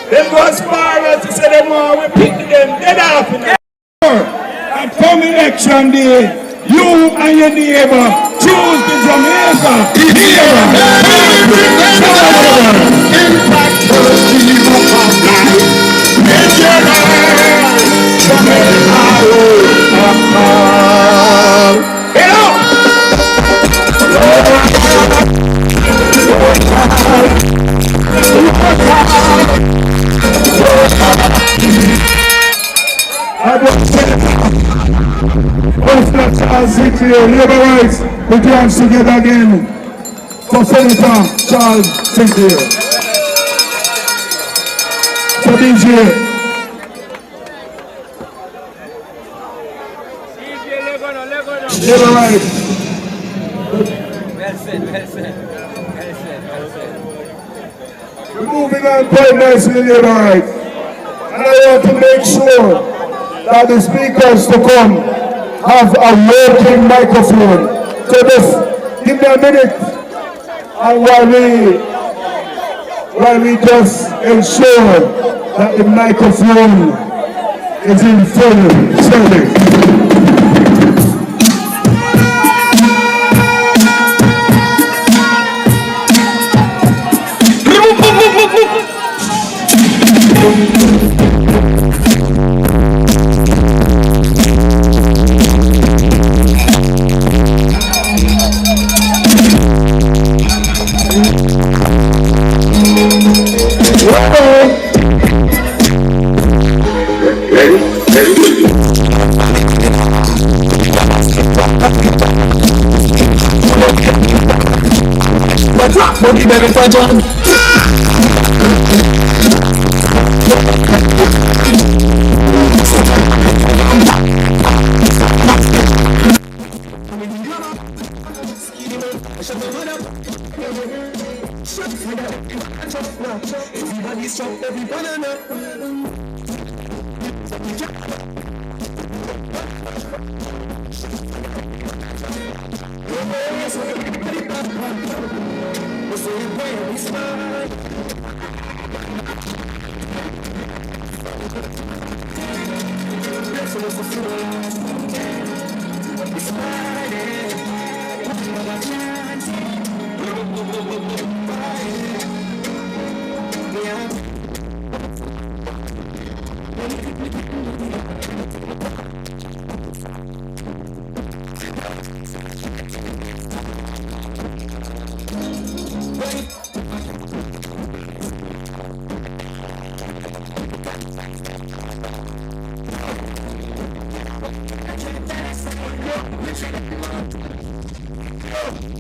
Them go as far as to say them want we pick them dead off in the and come election day, you and your neighbor choose the Jamaica. Impact for the people of life. Labour rights, we dance together again for Senator Charles St. James. So DJ. Labour rights. We're moving on quite nicely, Labour rights. And I want to make sure that the speakers to come have a working microphone. So just give me a minute, and while we just ensure that the microphone is in full service.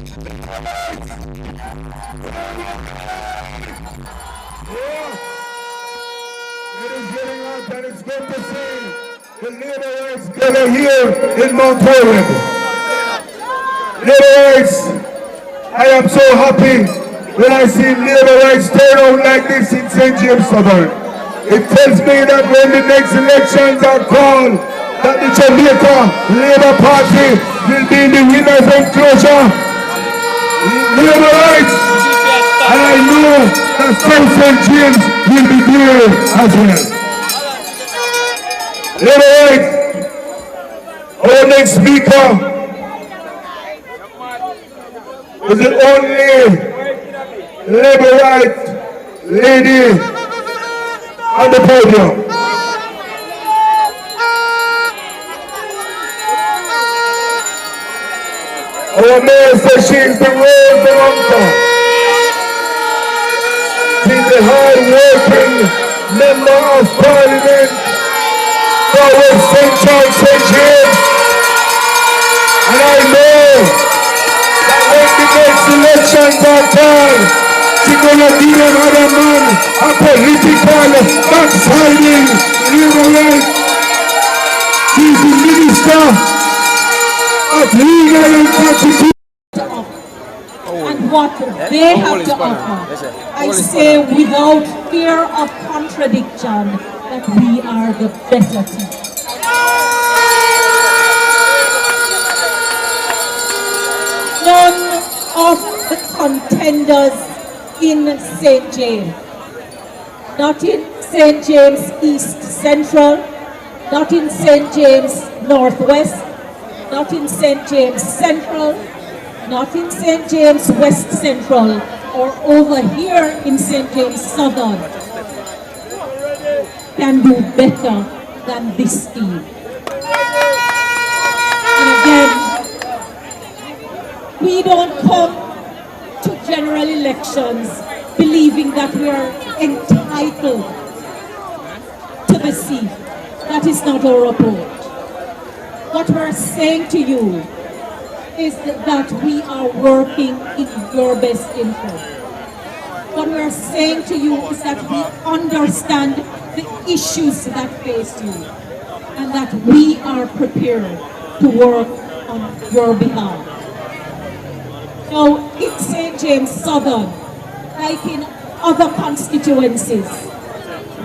It is getting hot and it's good to see the Leaderites gather here in Mount Holyoke. Leaderites, I am so happy when I see Leaderites turn out like this in St. James Southern. It tells me that when the next elections are called, that the Jamaica Labour Party will be the winners enclosure. Leaderites, and I know that South St. James will be there as well. Leaderites, our next speaker is the only Labourite lady on the podium. Our mayor says she is the rose of uncle. She's a hard-working member of parliament for West St. Charles, St. James. And I know that when the next elections are called, she's going to be another man, a political backsliding liberal. She's the minister of legal and constitution. And what they have to offer, I say without fear of contradiction, that we are the better team. None of the contenders in St. James, not in St. James East Central, not in St. James Northwest, not in St. James Central, not in St. James West Central, or over here in St. James Southern, can do better than this team. And again, we don't come to general elections believing that we are entitled to the seat. That is not our approach. What we're saying to you is that we are working in your best interest. What we're saying to you is that we understand the issues that face you and that we are prepared to work on your behalf. So in St. James Southern, like in other constituencies,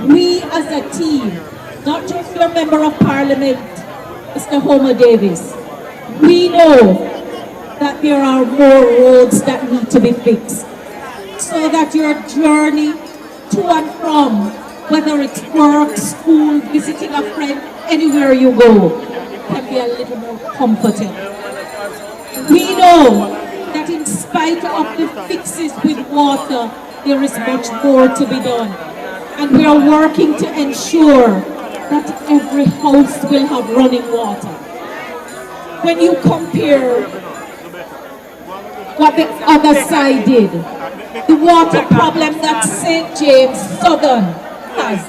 we as a team, not just your Member of Parliament, Mr. Homer Davis, we know that there are more roads that need to be fixed so that your journey to and from, whether it's work, school, visiting a friend, anywhere you go, can be a little more comforting. We know that in spite of the fixes with water, there is much more to be done. And we are working to ensure that every house will have running water. When you compare what the other side did, the water problem that St. James Southern has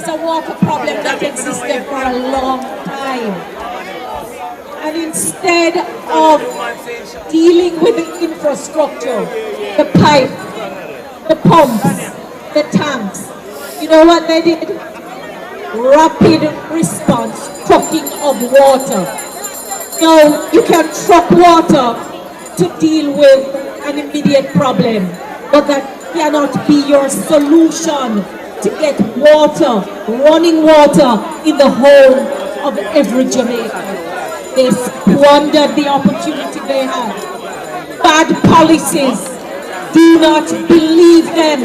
is a water problem that existed for a long time. And instead of dealing with the infrastructure, the pipe, the pumps, the tanks, you know what they did? Rapid response trucking of water. Now you can truck water to deal with an immediate problem, but that cannot be your solution to get water, running water, in the home of every Jamaican. They squandered the opportunity they had. Bad policies, do not believe them,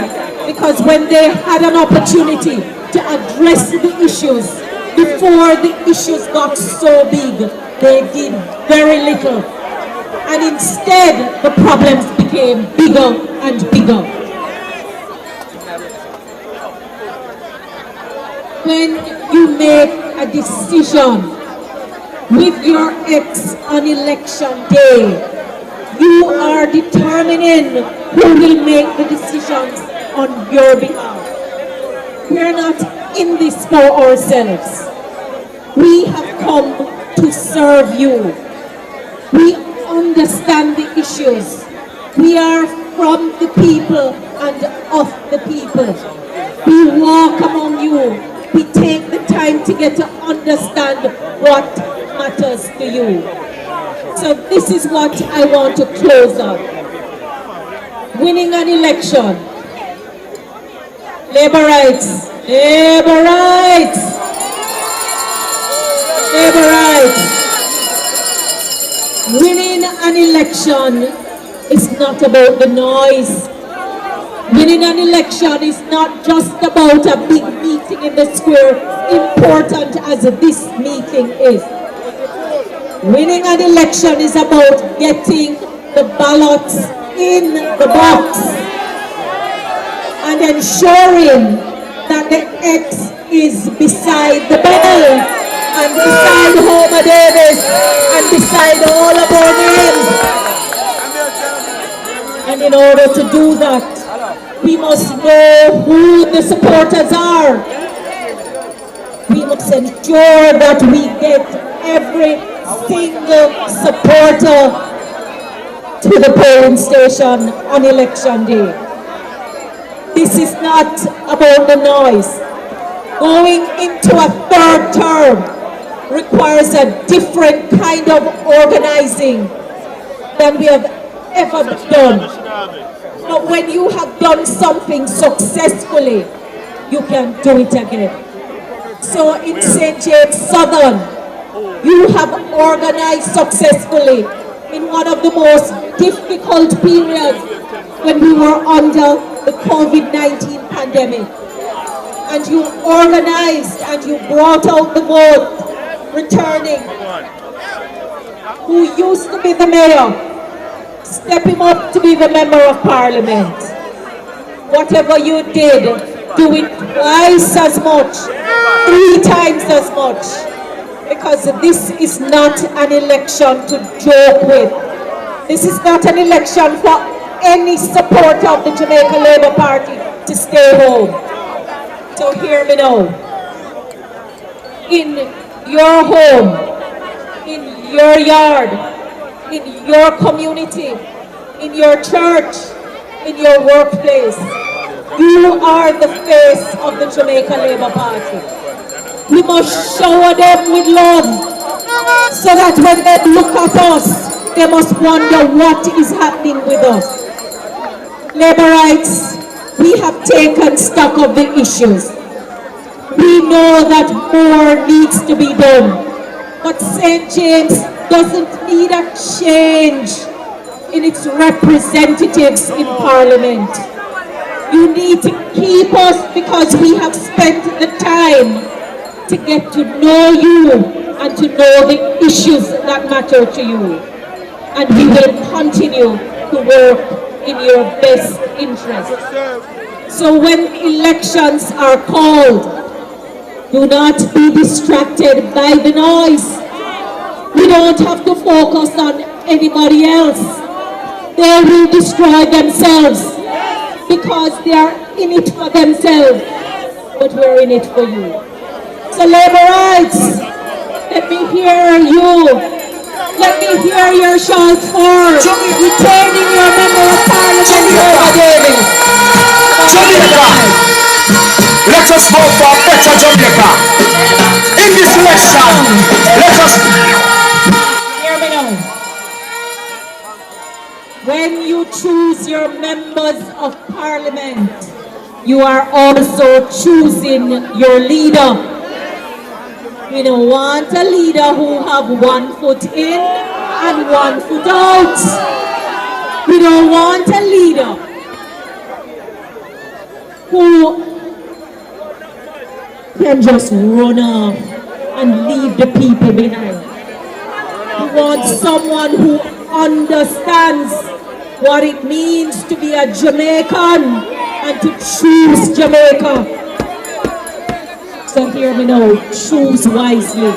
because when they had an opportunity to address the issues, before the issues got so big, they did very little. And instead, the problems became bigger and bigger. When you make a decision with your ex on election day, you are determining who will make the decisions on your behalf. We are not in this for ourselves. We have come to serve you. We understand the issues. We are from the people and of the people. We walk among you. We take the time to get to understand what matters to you. So this is what I want to close on. Winning an election. Labor rights. Labor rights. Labor rights. Winning an election is not about the noise. Winning an election is not just about a big meeting in the square, important as this meeting is. Winning an election is about getting the ballots in the box and ensuring that the X is beside the bell and beside Homer Davis and beside all of our names. And in order to do that, we must know who the supporters are. We must ensure that we get every single supporter to the polling station on election day. This is not about the noise. Going into a third term requires a different kind of organizing than we have ever done. But when you have done something successfully, you can do it again. So in St. James Southern, you have organized successfully in one of the most difficult periods when we were under the COVID-19 pandemic. And you organized and you brought out the vote, returning. Who used to be the mayor, step him up to be the member of parliament. Whatever you did, do it twice as much, 3 times as much. Because this is not an election to joke with. This is not an election for any supporter of the Jamaica Labour Party to stay home. So hear me now. In your home, in your yard, in your community, in your church, in your workplace, you are the face of the Jamaica Labour Party. We must shower them with love so that when they look at us, they must wonder what is happening with us. Labour rights, we have taken stock of the issues. We know that more needs to be done. But St. James doesn't need a change in its representatives in Parliament. You need to keep us because we have spent the time to get to know you and to know the issues that matter to you. And we will continue to work in your best interest. So when elections are called, do not be distracted by the noise. We don't have to focus on anybody else. They will destroy themselves because they are in it for themselves, but we're in it for you. So Labour rights, let me hear you. Let me hear your shout for retaining your member of parliament, Homer Davis. Jamaica! Let us vote for better Jamaica. In this election, let us... Hear me now. When you choose your members of parliament, you are also choosing your leader. We don't want a leader who have 1 foot in and 1 foot out. We don't want a leader who can just run off and leave the people behind. We want someone who understands what it means to be a Jamaican and to choose Jamaica. So hear me now, choose wisely.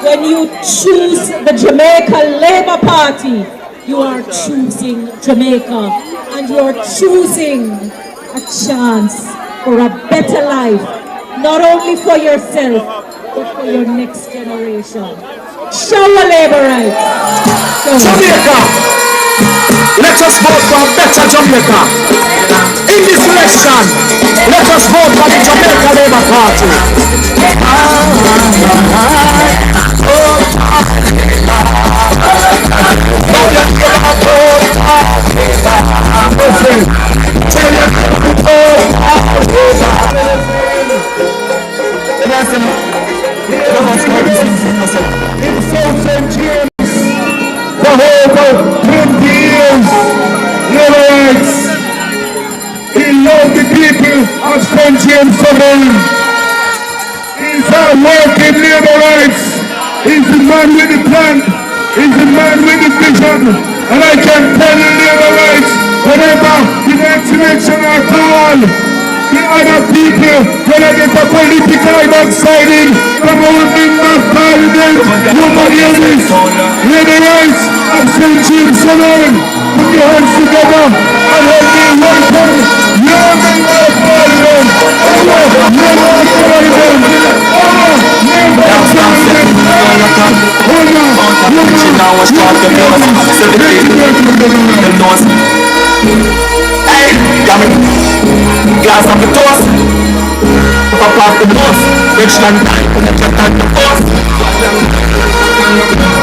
When you choose the Jamaica Labour Party, you are choosing Jamaica and you are choosing a chance for a better life, not only for yourself, but for your next generation. Show a labor rights. Jamaica, let us vote for a better Jamaica. In this election, let us vote for the Jamaica Labour Party. In South St. James, for over 20 years, labor rights. He loved the people of St. James Southern. He's our working labor rights. He's the man with the plan. He's the man with the vision. And I can tell you labor rights, whenever the next election are called, the other people, when I get a political backsliding, from our member of parliament, nobody else. Labor rights of St. James Southern. Put your hands together and help me welcome your member of parliament. Hey, got me. Glass of the toast. Pop off the bus. Rich and tight. And the bus.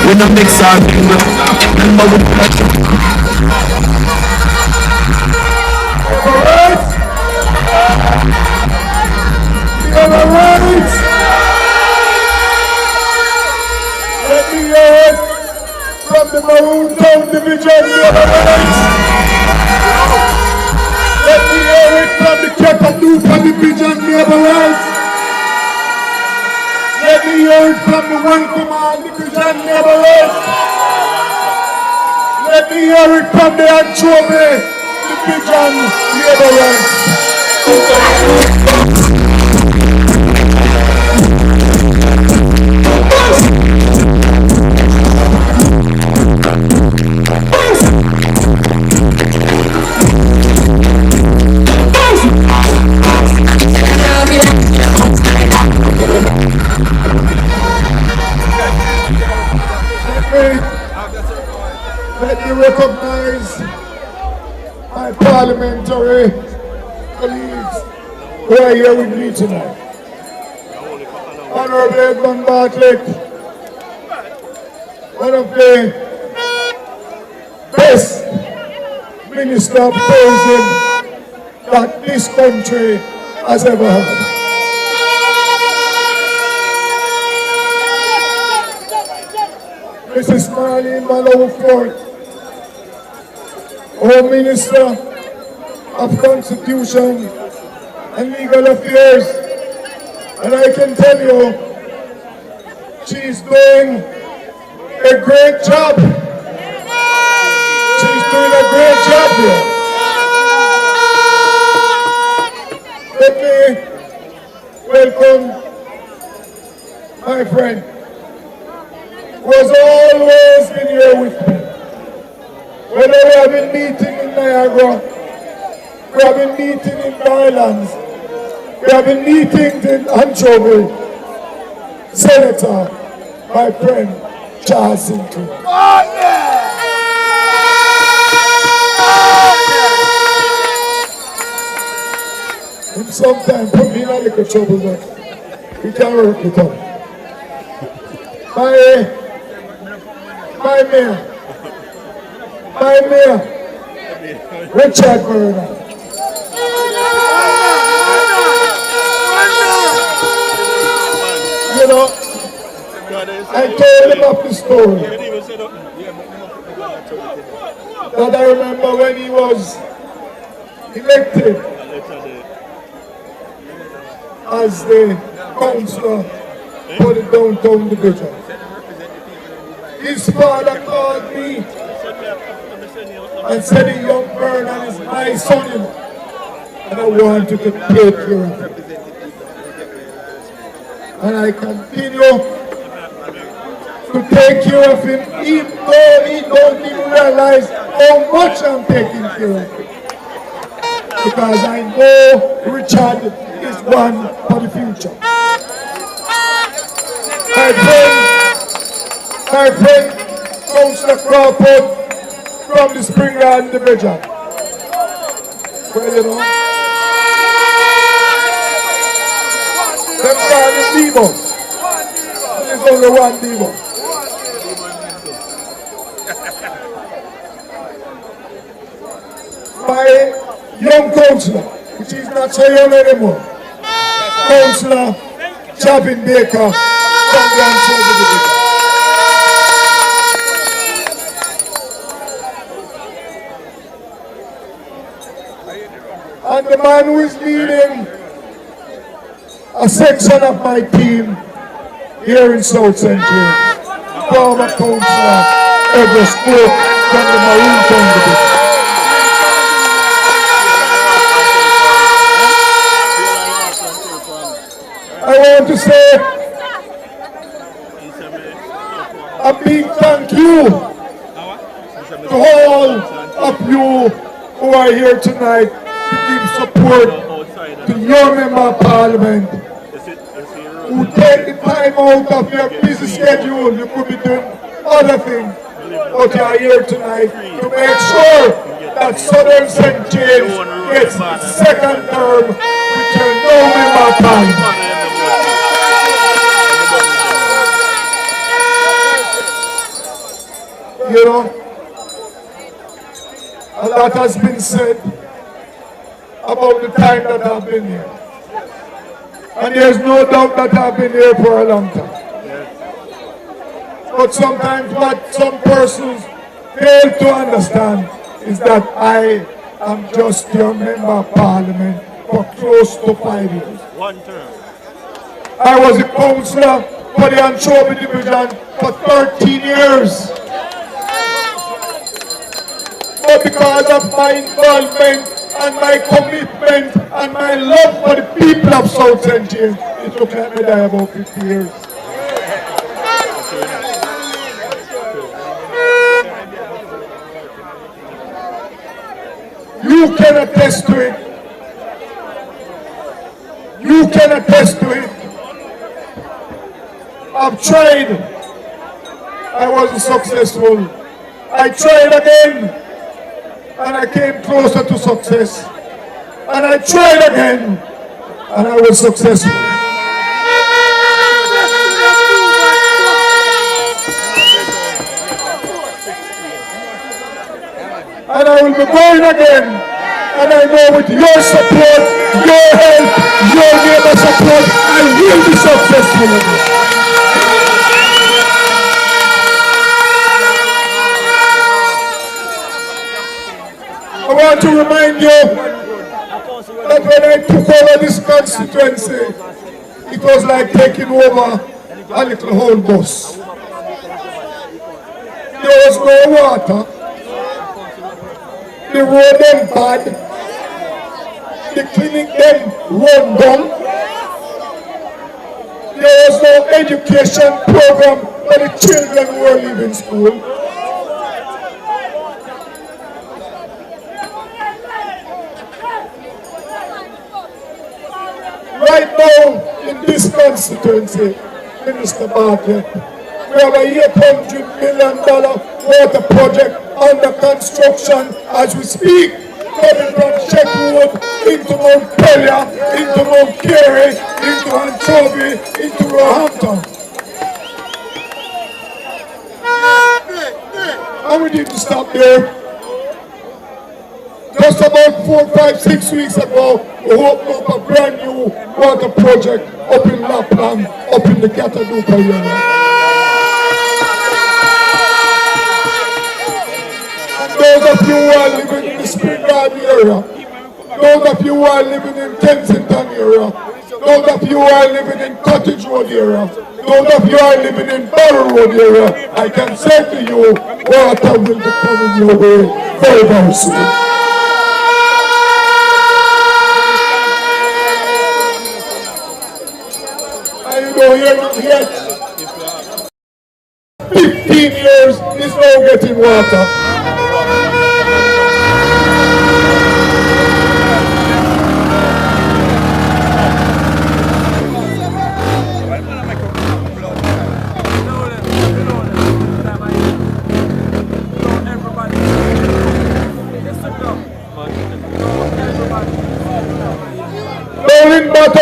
With a mix on remember with Let me hear it from the Maroon Town Division. Let me hear it from the Kekadupa Division. Let me hear it from the One Command Division. Let me hear it from the Anchovy Division. Let me recognize my parliamentary colleagues who are here with me tonight. Honorable Edmund Bartlett, one of the best minister of tourism that this country has ever had. Mrs. Marlene Malone-Ford, Home Minister of Constitution and Legal Affairs, and I can tell you, she's doing a great job. She's doing a great job here. Let me welcome my friend, who has always been here with me. Whether we have been meeting in Niagara, we have been meeting in the Islands, we have been meeting in Anchovy, Senator, my friend, Charles Sinclair. Oh, yeah! Him sometimes put me in a little trouble, but we can work it out. My mayor, Richard Burner. You know, I told him of the story that I remember when he was elected as the councillor for the downtown division. His father called me and said, "The young Vernon is my son-in-law, and I want you to take care of him." And I continue to take care of him, even though he don't even realize how much I'm taking care of him. Because I know Richard is one for the future. My friend, my friend Councillor Crawford from the Springland Division. Well, you know, them call the Devo. There's only one Devo. My young councillor, which is not so young anymore, Councillor Javin Baker from the Anchovy Division. And the man who is leading a section of my team here in South St. James, former councillor Everest Cook from the Marine Town Division. I want to say a big thank you to all of you who are here tonight to give support to your member of parliament who take the time out of your busy schedule. You could be doing other things, but you are here tonight to make sure that Southern St. James gets its second term with your no member of parliament. You know, a lot has been said about the time that I've been here. And there's no doubt that I've been here for a long time. But sometimes what some persons fail to understand is that I am just your member of parliament for close to 5 years. One term. I was a councillor for the Anchovy Division for 13 years. But because of my involvement and my commitment and my love for the people of South St. James, it took like me die about 50 years. You can attest to it. You can attest to it. I've tried. I wasn't successful. I tried again. And I came closer to success. And I tried again, and I was successful. And I will be going again. And I know with your support, your help, your neighbor support, I will be successful again. I want to remind you that when I took over this constituency, it was like taking over a little whole bus. There was no water. The road them bad. The clinic them run down. There was no education program for the children who were leaving school. Right now, in this constituency, Minister Bartlett, we have a $800 million water project under construction as we speak, coming from Czech Road into Mount Pelia, into Mount Carey, into Anchovy, into Roehampton. And we need to stop there. Just about 4, 5, 6 weeks ago, we opened up a brand new water project up in Lapland, up in the Catadupa area. And those of you who are living in the Springland area, those of you who are living in Kensington area, those of you who are living in Cottage Road area, those of you who are living in Barrow Road area, I can say to you, water will be coming your way very, very soon. You don't hear nothing yet. 15 years is now getting water.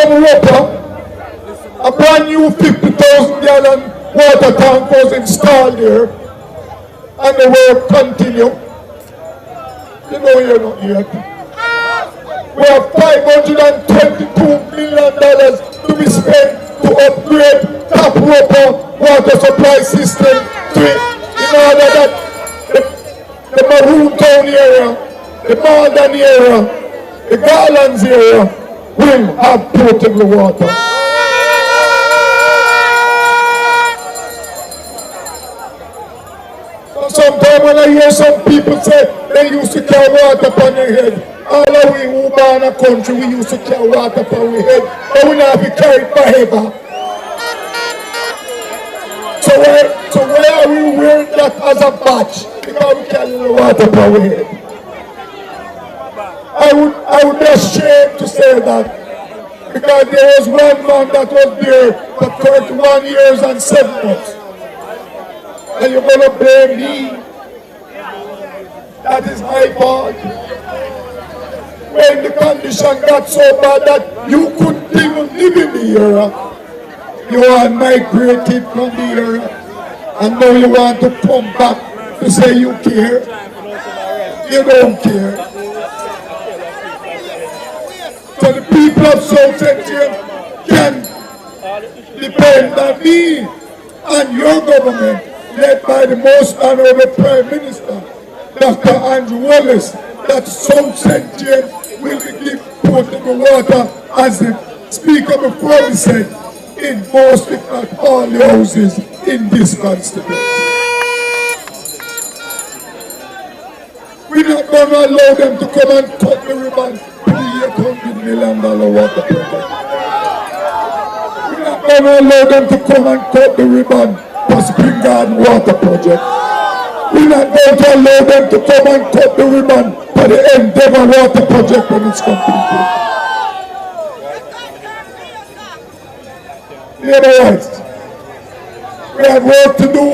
Whopper, a brand new 50,000 gallon water tank was installed there, and the work continue. You know you're not yet. We have $522 million to be spent to upgrade Top Whopper water supply system in order that the Maroon Town area, the Malden area, the Garlands area will have potable water. Sometimes when I hear some people say they used to carry water upon their head, all of we who born in a country, we used to carry water upon our head, but we not be carried forever. So why are we wearing that as a badge? Because we carry the water upon our head. I would be ashamed to say that, because there was one man that was there for 31 years and 7 months. And you're going to blame me? That is my fault. When the condition got so bad that you couldn't even live in the area, you are migrated from the area, and now you want to come back to say you care. You don't care. So the people of South St. James can depend on me and your government, led by the most honorable Prime Minister, Dr. Andrew Wallace, that South St. James will be given potable water, as the Speaker before me said, in most, if not all, the houses in this constituency. We're not going to allow them to come and cut the ribbon to the $800 million water project. We're not going to allow them to come and cut the ribbon for Spring Garden Water Project. We're not going to allow them to come and cut the ribbon for the Endeavour Water Project when it's completed. Hear the rest. We have work to do.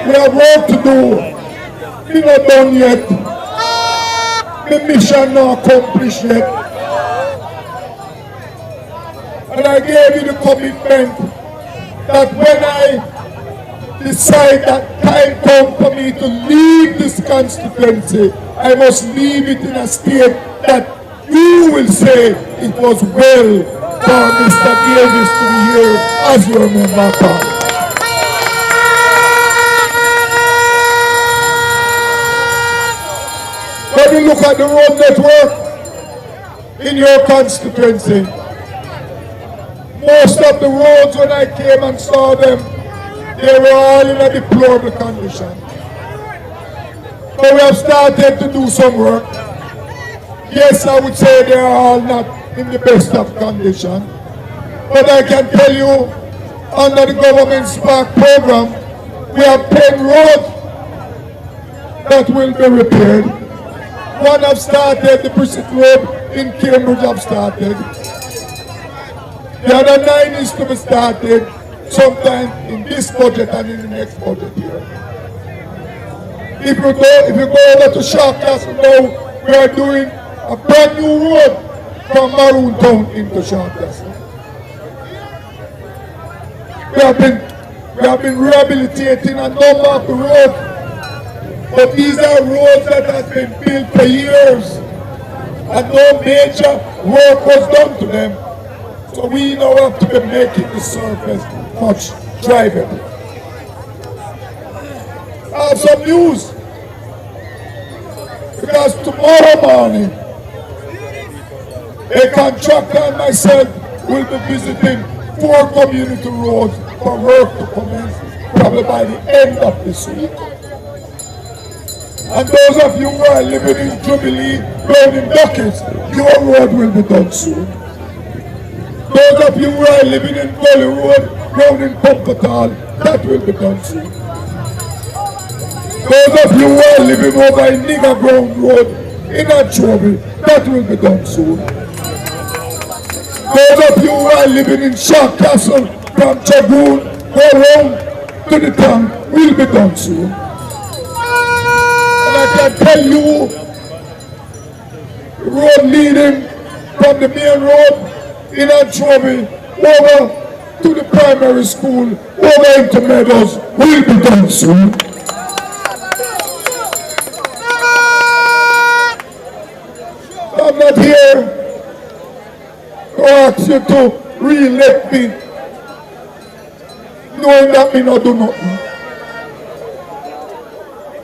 We have work to do. We're not done yet. The mission not accomplished yet. And I gave you the commitment that when I decide that time comes for me to leave this constituency, I must leave it in a state that you will say it was well for Mr. Davis to be here as your member of Parliament. When you look at the road network in your constituency, most of the roads, when I came and saw them, they were all in a deplorable condition. So we have started to do some work. Yes, I would say they are all not in the best of condition. But I can tell you, under the government Spark program, we have 10 roads that will be repaired. One have started, the Pursuit Road in Cambridge have started. The other 9 is to be started sometime in this budget and in the next budget year. If you go over to Shawcastle now, we are doing a brand new road from Maroon Town into Shawcastle. We have been rehabilitating a number of the roads, but these are roads that have been built for years and no major work was done to them. So we now have to be making the surface much drivable. I have some news, because tomorrow morning a contractor and myself will be visiting 4 community roads for work to commence probably by the end of this week. And those of you who are living in Jubilee, down in Duckets, your road will be done soon. Those of you who are living in Gully Road, down in Pumpertal, that will be done soon. Those of you who are living over in Nigger Ground Road in Achobi, that will be done soon. Those of you who are living in Shawcastle from Chagoon, go round to the town, will be done soon. And I can tell you, the road leading from the main road in Anchovi over to the primary school, over into Meadows, will be done soon. I'm not here to ask you to re-elect me, knowing that me not do nothing.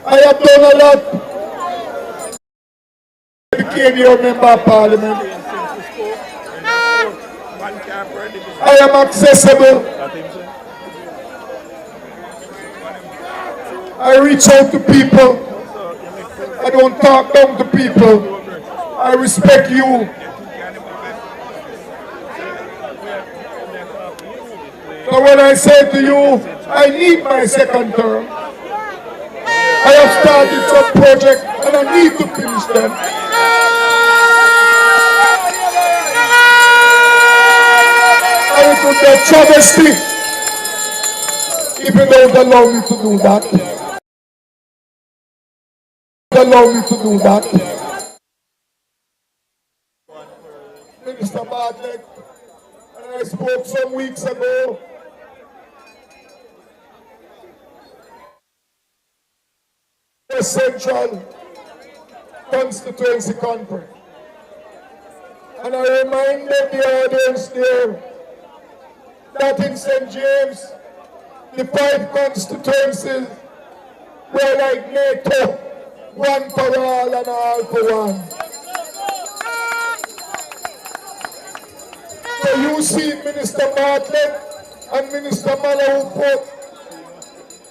I have done a lot. I became your member of parliament. I am accessible. I reach out to people. I don't talk down to people. I respect you. So when I say to you, I need my second term, I have started some projects and I need to finish them. And it would be a travesty if you don't allow me to do that. Allow me to do that. Minister Bartlett, and I spoke some weeks ago. The Central Constituency Conference. And I reminded the audience there that in St. James, the 5 constituencies were like NATO, one for all and all for one. So you see Minister Bartlett and Minister Malaupo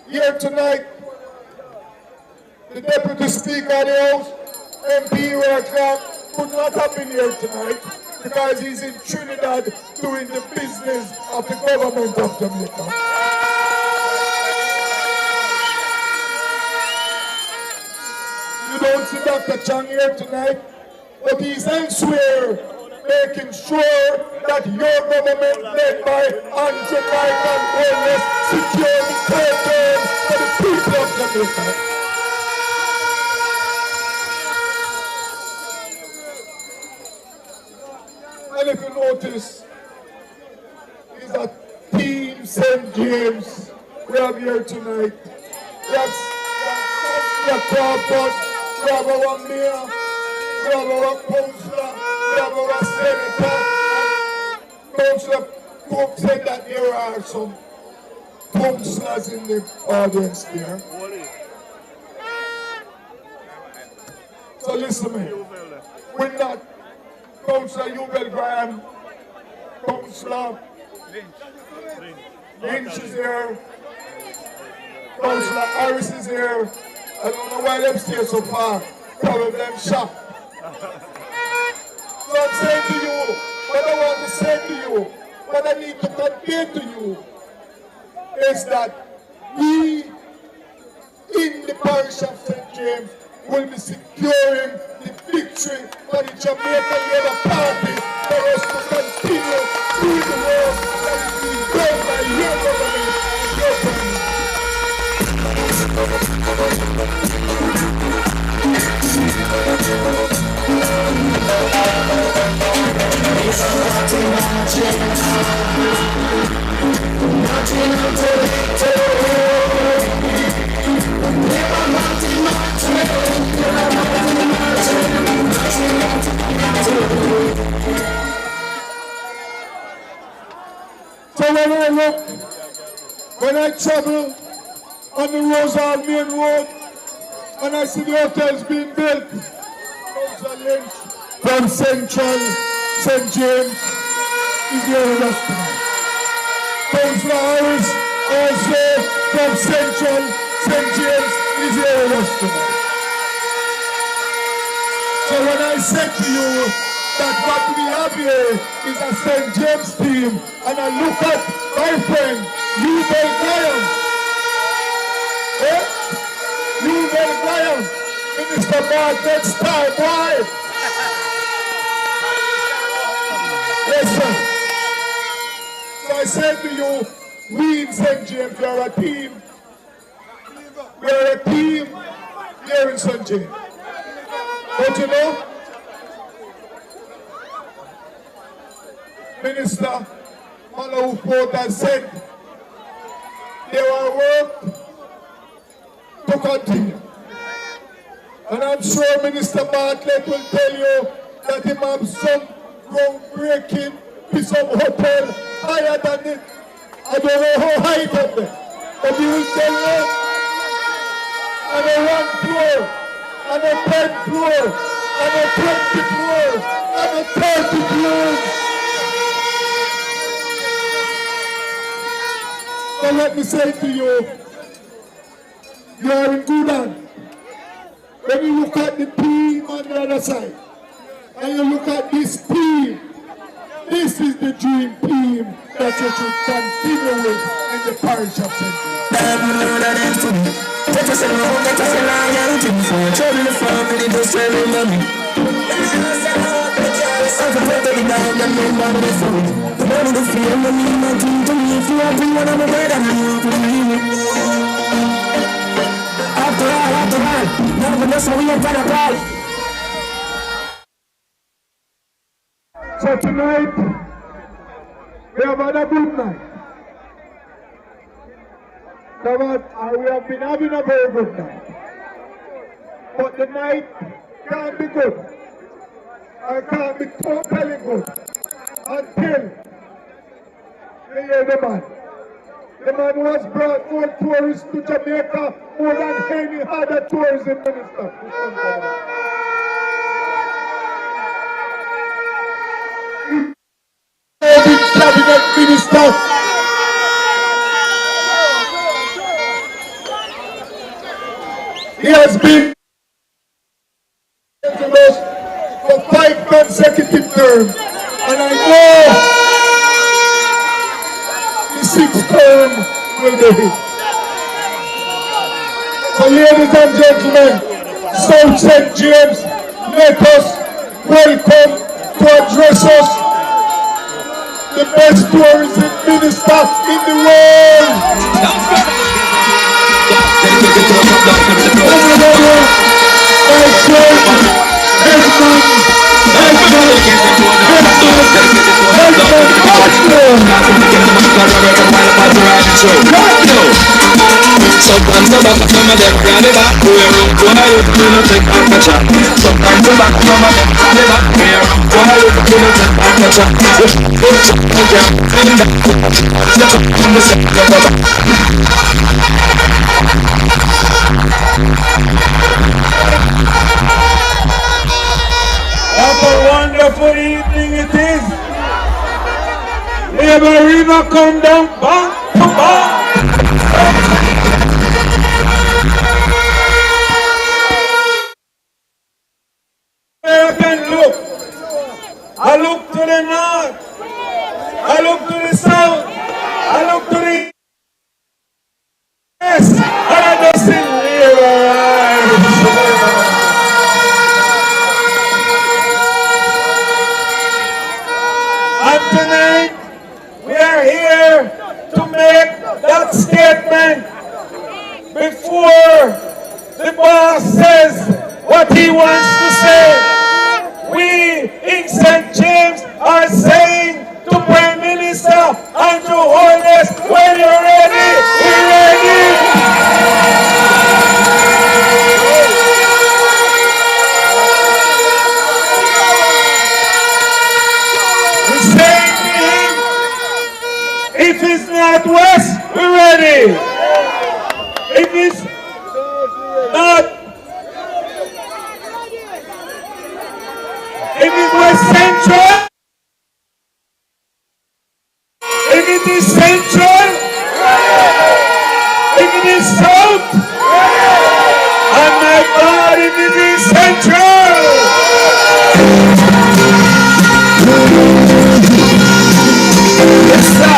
here tonight. The Deputy Speaker of the House, MP Clark, could not have been here tonight because he's in Trinidad doing the business of the government of Jamaica. You don't see Dr. Chang here tonight, but he's elsewhere making sure that your government led by Andrew Michael Wallace secure the third term for the people of Jamaica. And if you notice, is a Team St. James we have here tonight. We have Crawford, we have our mayor, we have our councillor, we have our senator. Councillor Cook said that there are some councillors in the audience there. So listen to me. We're not Councillor Yubel Graham, Councillor Lynch is here, Councillor Harris is here. I don't know why them stay so far, probably them shocked. So I'm saying to you, what I want to say to you, what I need to convey to you, is that we in the parish of St. James will be securing the victory for the Jamaican Labour Party for us to continue through the work that is being done by your government and your government. So when I travel on the Rosal main road and I see the hotels being built, Councillor Lynch from Central St. James is here with us tonight. Councillor Harris also from Central St. James is here with us tonight. So when I said to you that what we have here is a St. James team, and I look at my friend, Yubel Graham. Yubel Graham, Minister Bartlett's star boy. Yes, sir. So I said to you, we in St. James, we are a team. We are a team here in St. James. Don't you know? Minister Malou said there are work to continue. And I'm sure Minister Bartlett will tell you that he has some groundbreaking piece of hotel higher than it. I don't know how high it up there, but he will tell you on a 1 floor, on a 10 floor, on a 20 floor, on a 30 floor. So let me say to you, you are in good hands. When you look at the team on the other side, and you look at this team, this is the dream team that you should continue with in the parish of St. So tonight, we have had a good night. We have been having a very good night. But the night can't be good. I can't be totally good until you hear the man. The man who has brought more tourists to Jamaica more than any other tourism minister. Cabinet minister. He has been for 5 consecutive terms, and I know the 6th term will be hit. So ladies and gentlemen, South St. James, let us welcome to address us the best tourism minister in the world. Sometimes I'm back, some of them grab it back. We're on fire, you know, take back the chat. Sometimes I'm back, some of them grab it back. We're on fire, you know, take back the chat. What a wonderful evening it is. We have a river come down, bang, bang. Where I can look. I look to the north. I look to the south. I look to the east. And I just see and tonight, we are here to make that statement before the boss says what he wants to say. We in St. James are saying to Prime Minister and to Holiness, when you're ready, we're ready. We're saying to him, if it's not west, we're ready. If it's not, if it was central, if it is central, if it is south, and my God, if it is central. Yes, sir.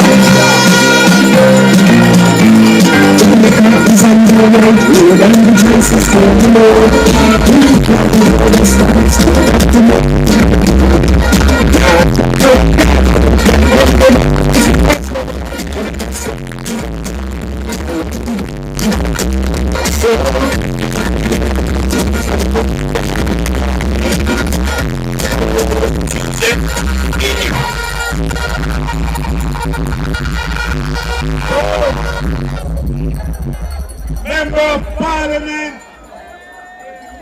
Member of Parliament,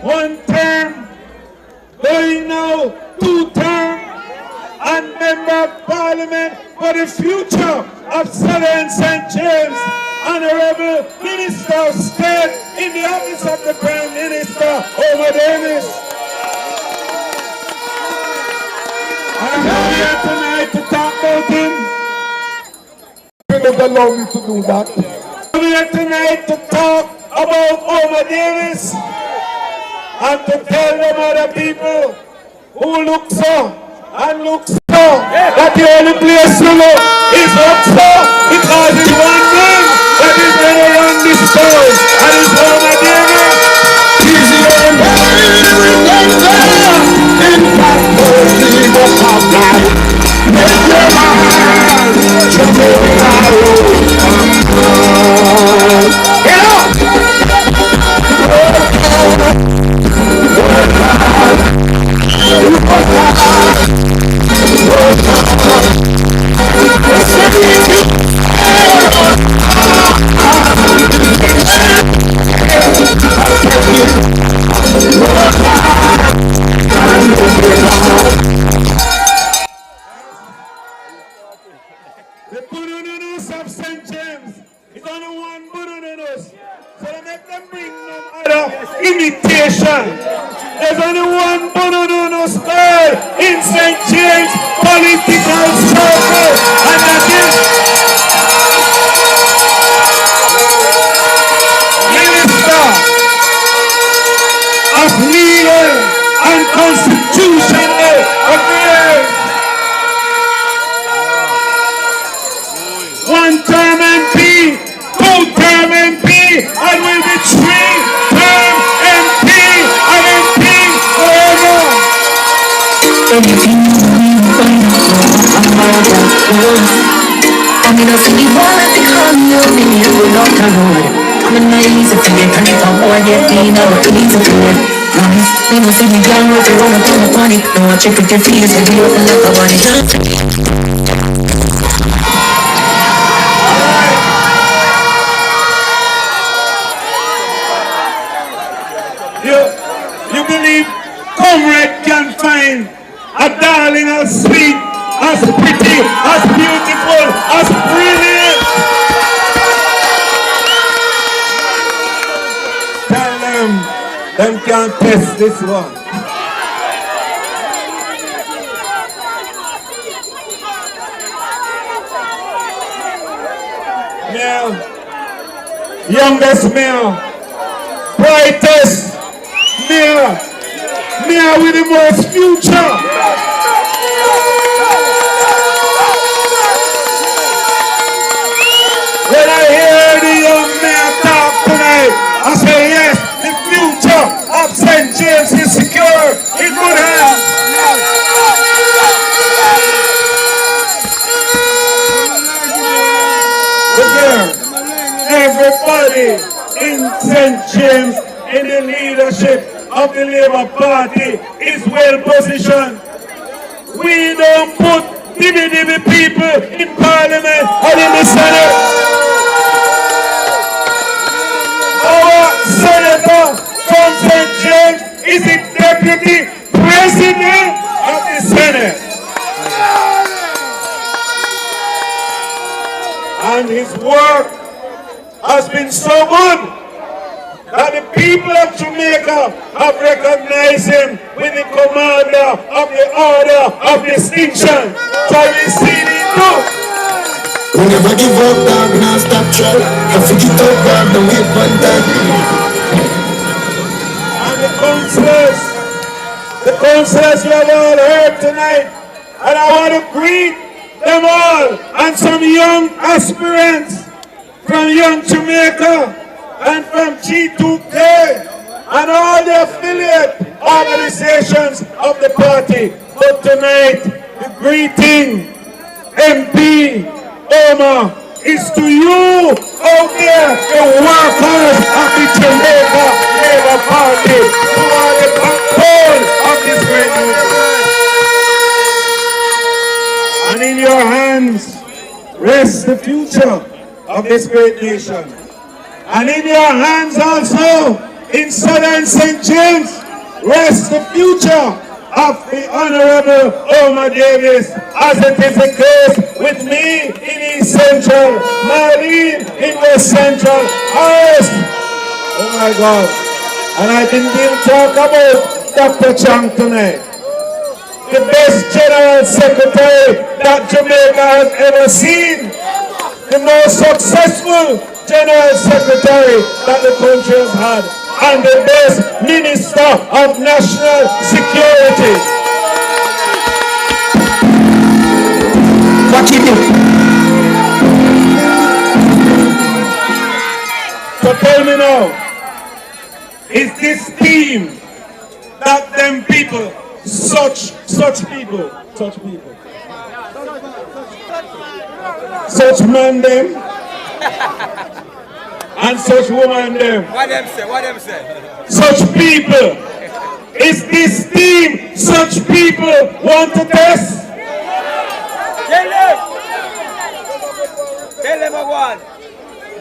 1 term, going now 2 term, and Member of Parliament for the future of Southern St. James, Honorable Minister of State in the office of the Prime Minister, Omar Davis. I'm here tonight to talk about him. You don't allow me to do that. I'm here tonight to talk about Omar Davis and to tell them other people who look so and look so that the only place to look is up so, because it's one man that is going to run this town, and it's Omar Davis. He's the only remember in that holy book of life. Make your mind to make our own. Get up! The Budununus of St. James is only one Budununus. So they make them bring no other imitation. There's only one Budununus girl in St. James political circle, and that is Minister of Legal and Constitutional Affairs. 1 term MP, 2 term MP, and will be 3-term MP and MP forever. Anything you find out, I'm all that close. I mean, I see the ball at the corner, you will not the road. I'm in my easy for you, turn it up, boy, get me now, easy for you. Me no see me gang with the run up on the panic. No, I check with your feelings and you open like a bunny. You believe comrade can find a darling as sweet, as pretty, as beautiful, as brilliant? Tell them can't test this one. Mayor, youngest mayor, brightest mayor with the most future. When I hear the young mayor talk tonight, I say yes, the future of St. James is secure in good hands. Look here, everybody in St. James in the leadership of the Labour Party is well positioned. We don't put dibby people in Parliament or in the Senate. Our Senator from St. James is the Deputy President of the Senate. And his work has been so good that the people of Jamaica have recognized him with the commander of the Order of Distinction. So we see it too. We never give up, dog, we not stop trying. I forget it up, dog, don't wait for that. And the councillors you have all heard tonight, and I want to greet them all and some young aspirants from Young Jamaica and from G2K and all the affiliate organizations of the party. But tonight, the greeting, MP Omar, is to you out there, the workers of the Jamaica Labour Party, who are the backbone of this great movement. And in your hands rests the future of this great nation. And in your hands also, in Southern St. James, rests the future of the Honorable Omar Davis, as it is the case with me in East Central, Marlene in West Central, Harris. Oh my God. And I didn't even talk about Dr. Chang tonight. The best General Secretary that Jamaica has ever seen. The most successful General Secretary that the country has had. And the best Minister of National Security. What you do? So tell me now, is this team that them people, such people, such man them, and such woman them. What them say? What them say? Such people. Is this team such people want to test? Tell them. Tell them what.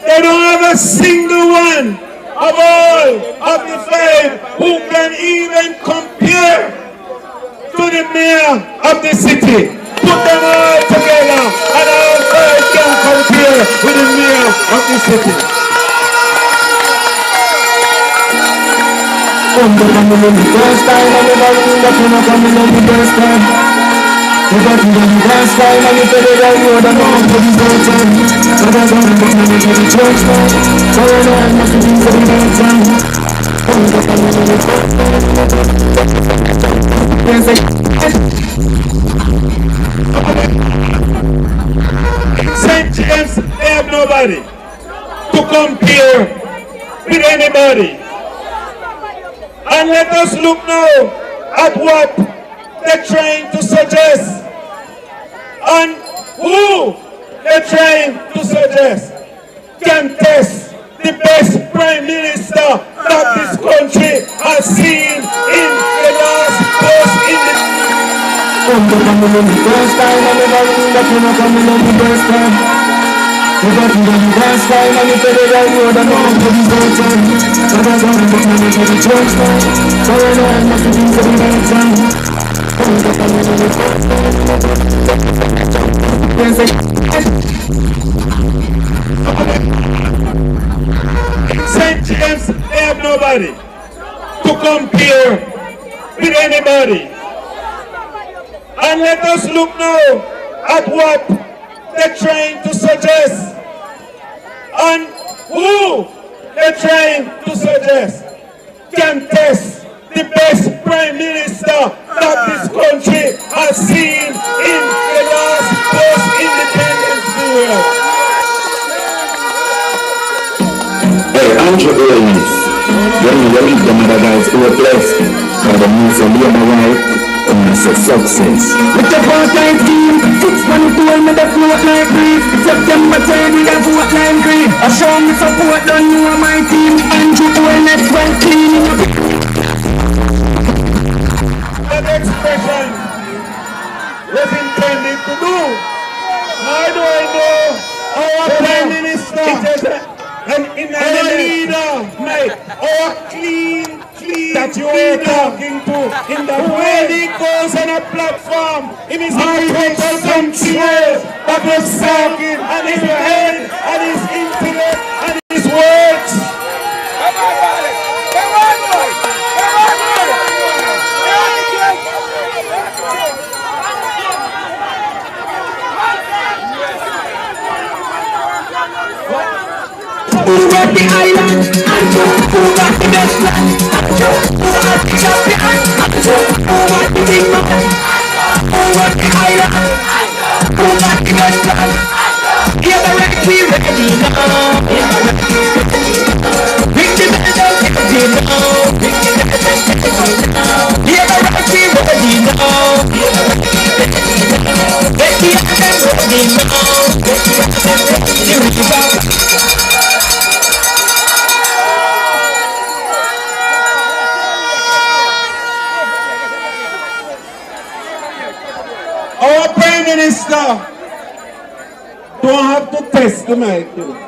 They don't have a single one of all of the five who can even compare to the mayor of the city. Put them all together and all five can compare with the mayor of the city. Come to come in the first time, and everybody that you know coming on the first time. You got to the first time, and you tell it that you don't know for the first time. But I don't know to the church now. So I know I must be for the first time. Come to come in the first time. Yes, St. James, they have nobody to compare with anybody. And let us look now at what they're trying to suggest and who they're trying to suggest can test the best Prime Minister that this country has seen in the last post-independence. Come to come in the first time, and everybody that you know coming on the first time. You got to the first time, and you tell it that you don't know for the first time. But I don't know to the church now. So I know I must be for the first time. Come to come in the first time. Yes, St. James, they have nobody to compare with anybody. And let us look now at what they're trying to suggest and who they're trying to suggest can test the best Prime Minister that this country has seen in the last post-independence period. Hey, Andrew Owens, when you leave the mother guys who are blessed by the news of your wife, and it's a success. With the part-time team, 622 and the float like breeze. September 10, we have vote line green. I show me support, don't you are my team. Andrew Owens, well clean. That expression was intended to do. How do I know our Prime Minister and in our leader, mate, our clean that you are talking to in the way he goes on a platform, in his total control of his talking and his head and his intellect and his words. Come on, buddy. Come on, boy. Come on, boy. Who got the island? Who got the best land? Who got the champion? Who got the big man? Who got the island? Who got the best land? Hear the ready now. Bring the medal ready now. Hear the ready now. Get the anthem ready now. Our Prime Minister don't have to test the mic. You know.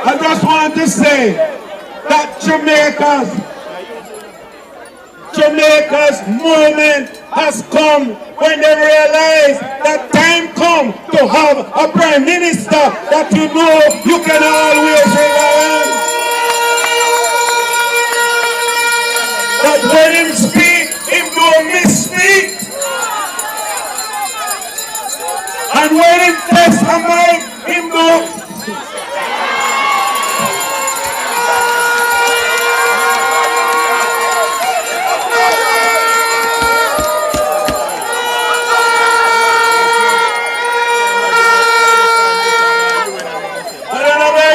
I just want to say that Jamaica's moment has come when they realize that time come to have a prime minister that you know you can always rely on. That when him speak, him don't misspeak. And when him test a mic, him don't.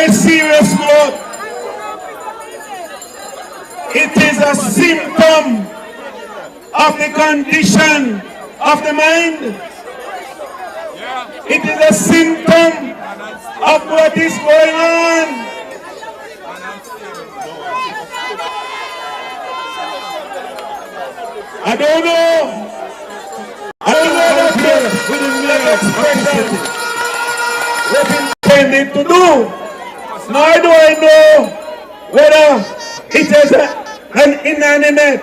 Serious note, it is a symptom of the condition of the mind. It is a symptom of what is going on. I don't know what intended to do. Nor do I know whether it is an inanimate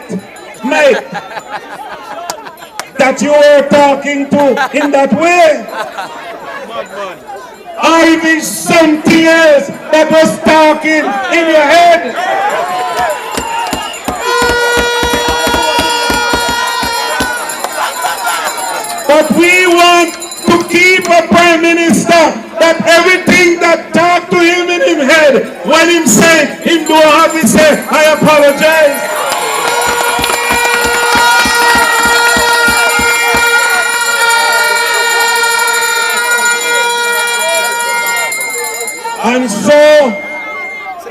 mic that you were talking to in that way. Or if it's something else that was talking in your head. But we want to keep a prime minister that everything that talk to him in his head, when him say, him don't have to say, I apologize. And so,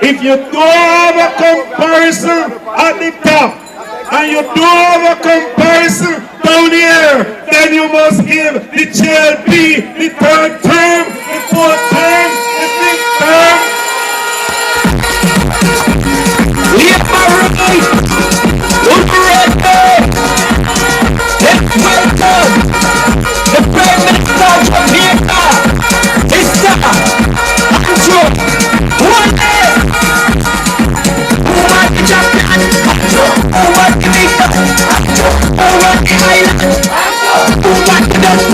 if you don't have a comparison at the top, and you don't have a comparison down here, then you must give the JLP the third term, the fourth term, the fifth term. Live my right, let's welcome the Prime Minister of Jamaica, Mr. Andrew One day. Who want the champion? Who want the victor? Who want the island? Who want the dust?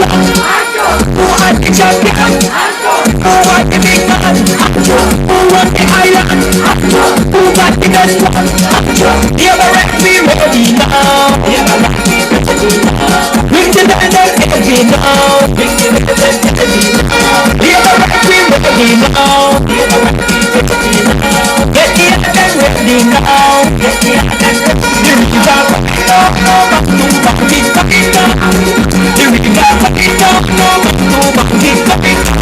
Who want the champion? Who want the victor? Who want the island? Who want the dust? You're the referee ready now. You're the referee ready now. Bring the banners heavy now. Bring the banners heavy now. You're the referee ready now. You're the referee ready now. Get the other ready now. Get the other ready. The river coming down, no back to back, it's coming down. The river coming down, no back to back, it's coming down.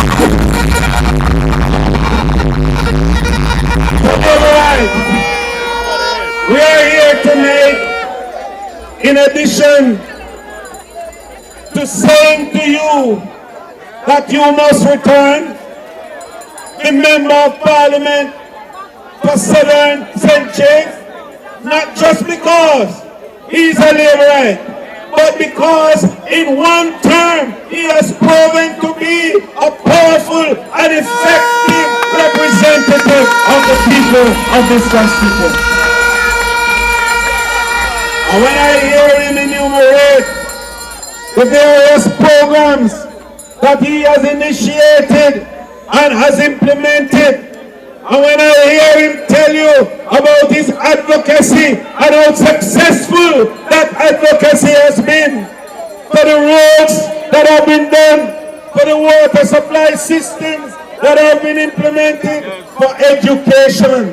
Alright, we are here tonight, in addition to saying to you that you must return the Member of Parliament for Southern St. James, not just because he's a Labourite, but because in one term he has proven to be a powerful and effective representative of the people of this constituency. And when I hear him enumerate the various programs that he has initiated and has implemented, and when I hear him tell you about his advocacy and how successful that advocacy has been for the roads that have been done, for the water supply systems that have been implemented, for education.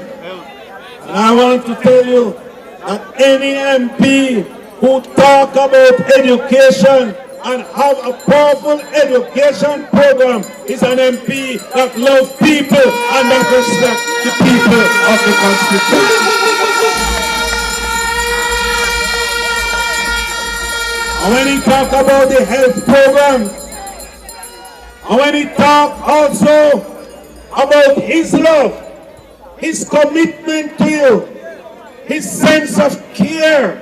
And I want to tell you that any MP who talk about education and have a powerful education program is an MP that loves people and that respects the people of the constituency. And when he talk about the health program, and when he talk also about his love his commitment to you, his sense of care,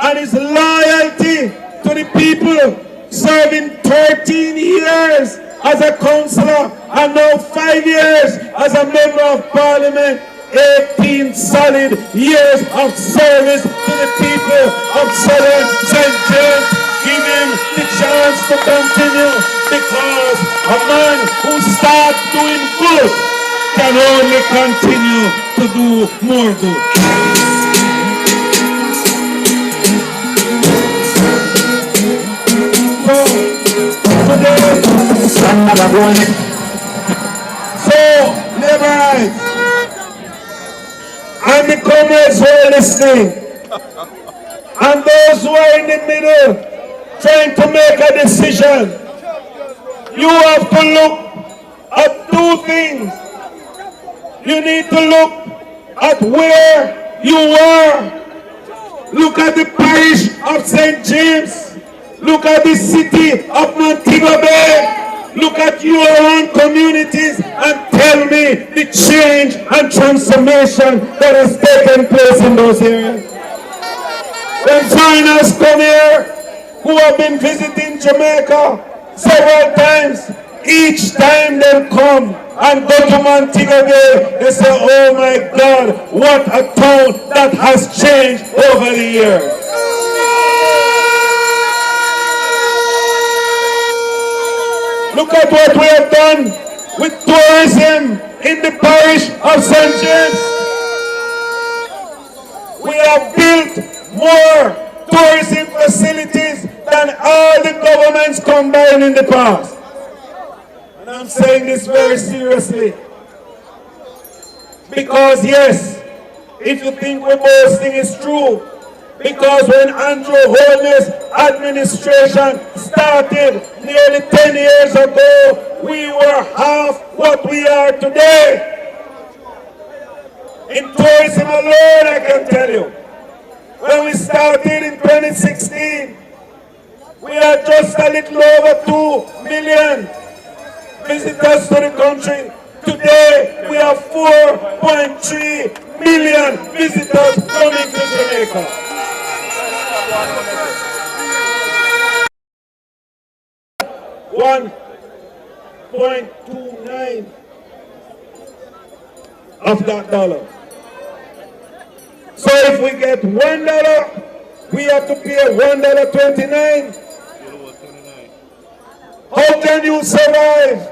and his loyalty to the people, serving 13 years as a councillor and now 5 years as a member of parliament. 18 solid years of service to the people of Southern St. James. Give him the chance to continue, because a man who starts doing good can only continue to do more good. So, Levites, and the comrades who are listening, and those who are in the middle trying to make a decision, you have to look at two things. You need to look at where you are. Look at the parish of St. James. Look at the city of Montego Bay. Look at your own communities and tell me the change and transformation that has taken place in those areas. When foreigners come here who have been visiting Jamaica several times, each time they come and go to Montego Bay, they say, oh my God, what a town that has changed over the years. Look at what we have done with tourism in the parish of St. James. We have built more tourism facilities than all the governments combined in the past. And I'm saying this very seriously. Because yes, if you think we're boasting, it's true. Because when Andrew Holness' administration started nearly 10 years ago, we were half what we are today. In tourism alone, I can tell you, when we started in 2016, we had just a little over 2 million visitors to the country. Today, we have 4.3 million visitors coming to Jamaica. 1.29 of that dollar. So if we get $1, we have to pay $1.29. How can you survive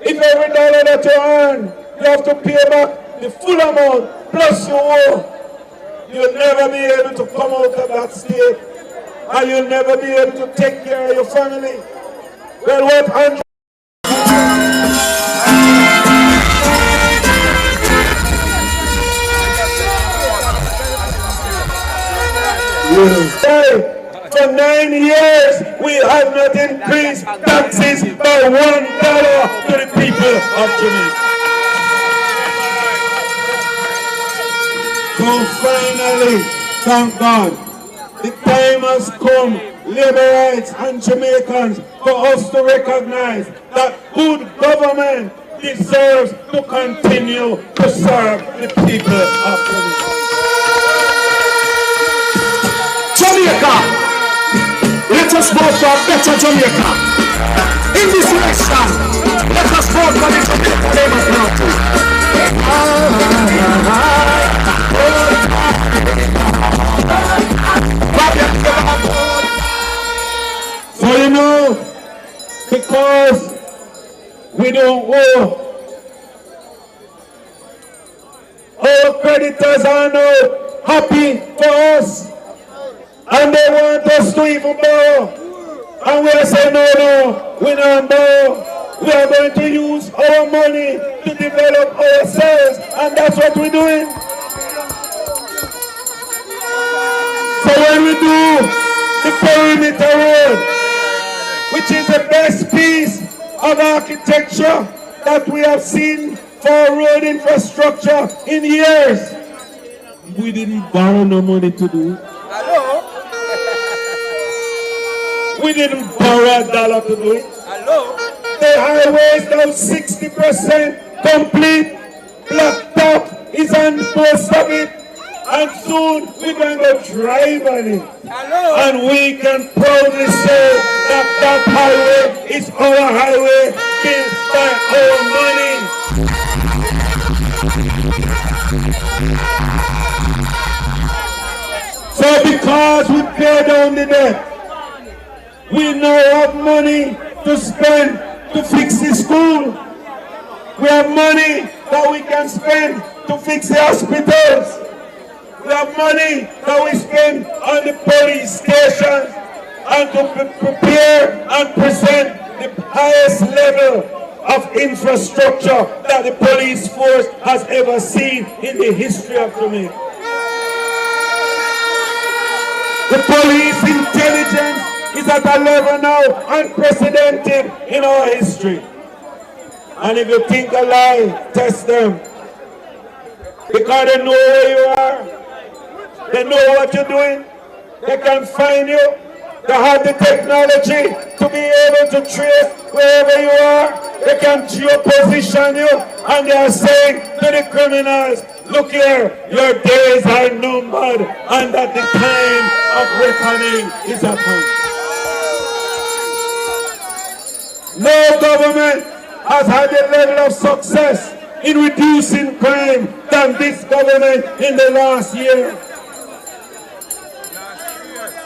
if every dollar that you earn, you have to pay back the full amount plus you owe? You'll never be able to come out of that state, and you'll never be able to take care of your family. Well, what Andrew... For 9 years, we have not increased taxes by $1 to the people of Jamaica. So finally, thank God, the time has come, Liberites and Jamaicans, for us to recognize that good government deserves to continue to serve the people of Jamaica. Jamaica, let us vote for a better Jamaica. In this election, let us vote for the Jamaica Labour Party. So you know, because we don't owe, our creditors are now happy for us, and they want us to even borrow. And we are saying, no, we don't borrow. We are going to use our money to develop ourselves, and that's what we're doing. So when we do the perimeter road, which is the best piece of architecture that we have seen for road infrastructure in years, we didn't borrow no money to do it. Hello? We didn't borrow $1 to do it. Hello? The highway is now 60% complete, blacked up, is on most of it. And soon we're going to drive on it. Hello. And we can proudly say that that highway is our highway, built by our money. So because we pay down the debt, we now have money to spend to fix the school. We have money that we can spend to fix the hospitals. We have money that we spend on the police stations and to prepare and present the highest level of infrastructure that the police force has ever seen in the history of Jamaica. The police intelligence is at a level now unprecedented in our history. And if you think a lie, test them. Because they know where you are. They know what you're doing. They can find you. They have the technology to be able to trace wherever you are. They can geoposition you. And they are saying to the criminals, look here, your days are numbered and that the time of reckoning is at hand. No government has had a level of success in reducing crime than this government in the last year.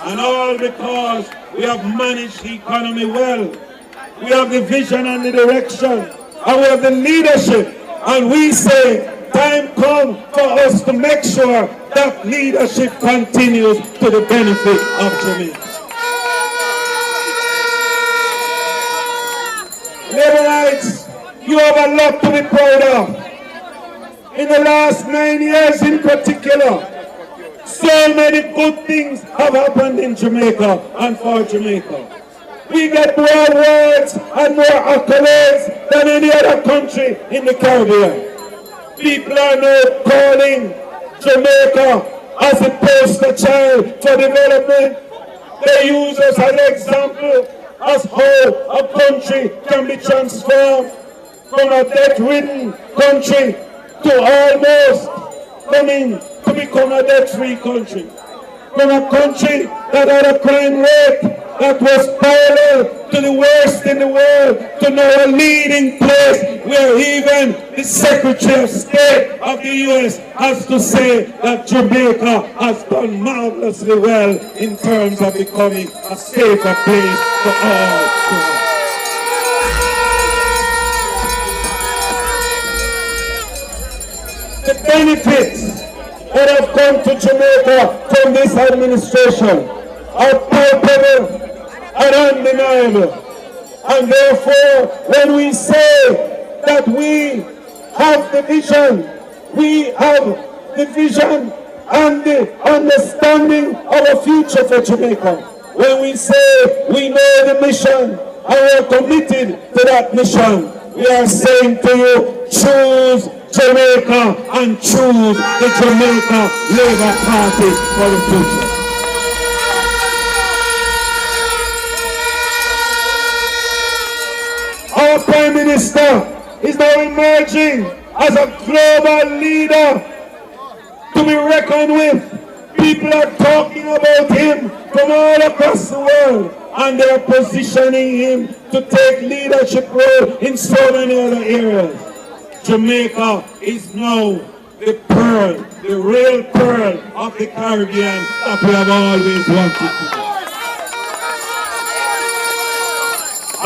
And all because we have managed the economy well. We have the vision and the direction. And we have the leadership. And we say, time comes for us to make sure that leadership continues to the benefit of Jamaica. Liberites, you have a lot to be proud of. In the last 9 years in particular, so many good things have happened in Jamaica and for Jamaica. We get more awards and more accolades than any other country in the Caribbean. People are now calling Jamaica as a poster child for development. They use us as an example as how a country can be transformed from a debt-ridden country to almost coming to become a debt-free country. From a country that had a crime rate that was parallel to the worst in the world, to now a leading place where even the Secretary of State of the U.S. has to say that Jamaica has done marvelously well in terms of becoming a safer place for all. The benefits that have come to Jamaica from this administration are palpable and undeniable. And therefore, when we say that we have the vision, we have the vision and the understanding of a future for Jamaica. When we say we know the mission and we are committed to that mission, we are saying to you, choose Jamaica and choose the Jamaica Labour Party for the future. Our Prime Minister is now emerging as a global leader to be reckoned with. People are talking about him from all across the world, and they are positioning him to take leadership role in so many other areas. Jamaica is now the pearl, the real pearl of the Caribbean that we have always wanted to be.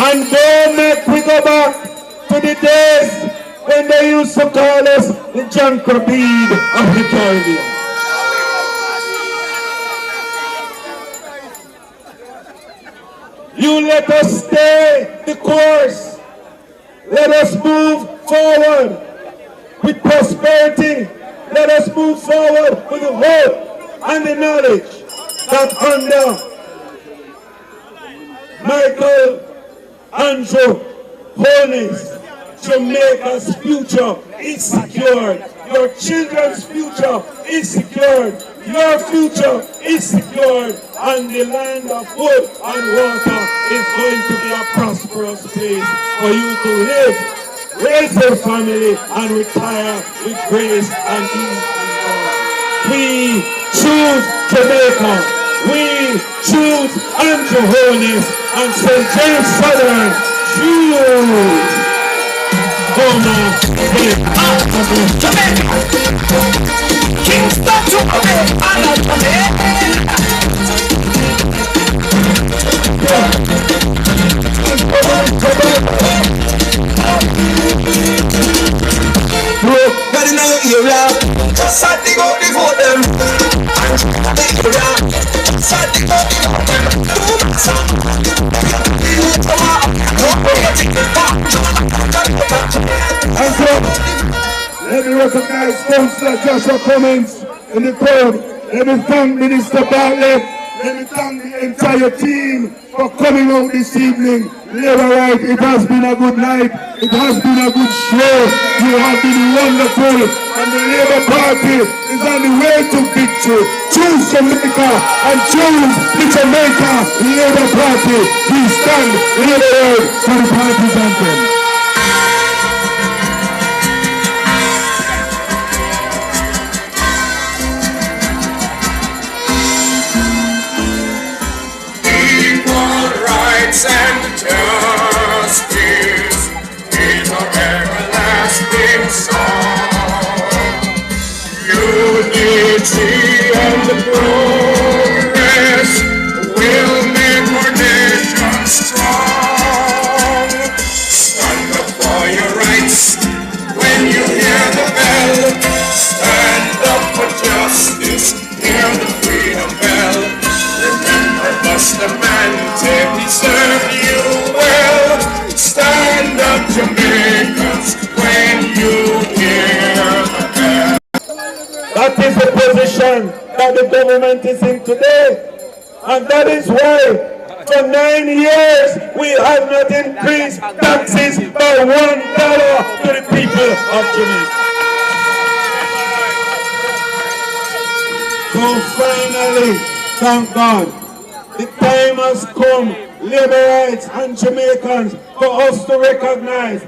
And don't make we go back to the days when they used to call us the John Crabede of the Caribbean. You let us stay the course. Let us move forward with prosperity. Let us move forward with the hope and the knowledge that under Michael Andrew Holness, Jamaica's future is secured. Your children's future is secured. Your future is secured. And the land of wood and water is going to be a prosperous place for you to live, raise your family, and retire with grace and ease and joy. We choose Jamaica. We choose Andrew Holness and St. James Southern. Choose. Kingston to But in your area, Sunday go before them. Sunday go before Let me recognize Councillor Joshua Cummins in the crowd. Let me thank Minister Bartlett. Let me thank the entire team for coming out this evening. Labour Right, it has been a good night. It has been a good show. You have been wonderful. And the Labour Party is on the way to victory. Choose Jamaica and choose the Jamaica Labour Party. We stand Labour Right for the party's anthem. and justice is our everlasting song. Unity and progress will make our nation strong. Stand up for your rights when you hear the bell. Stand up for justice, hear the freedom bell. Remember Bustamante, he served you well. Stand up, Jamaicans, when you hear the bell. That is the position that the government is in today. And that is why for 9 years we have not increased taxes by $1 to the people of Jamaica. So finally, thank God, the time has come, Labour Rights and Jamaicans, for us to recognize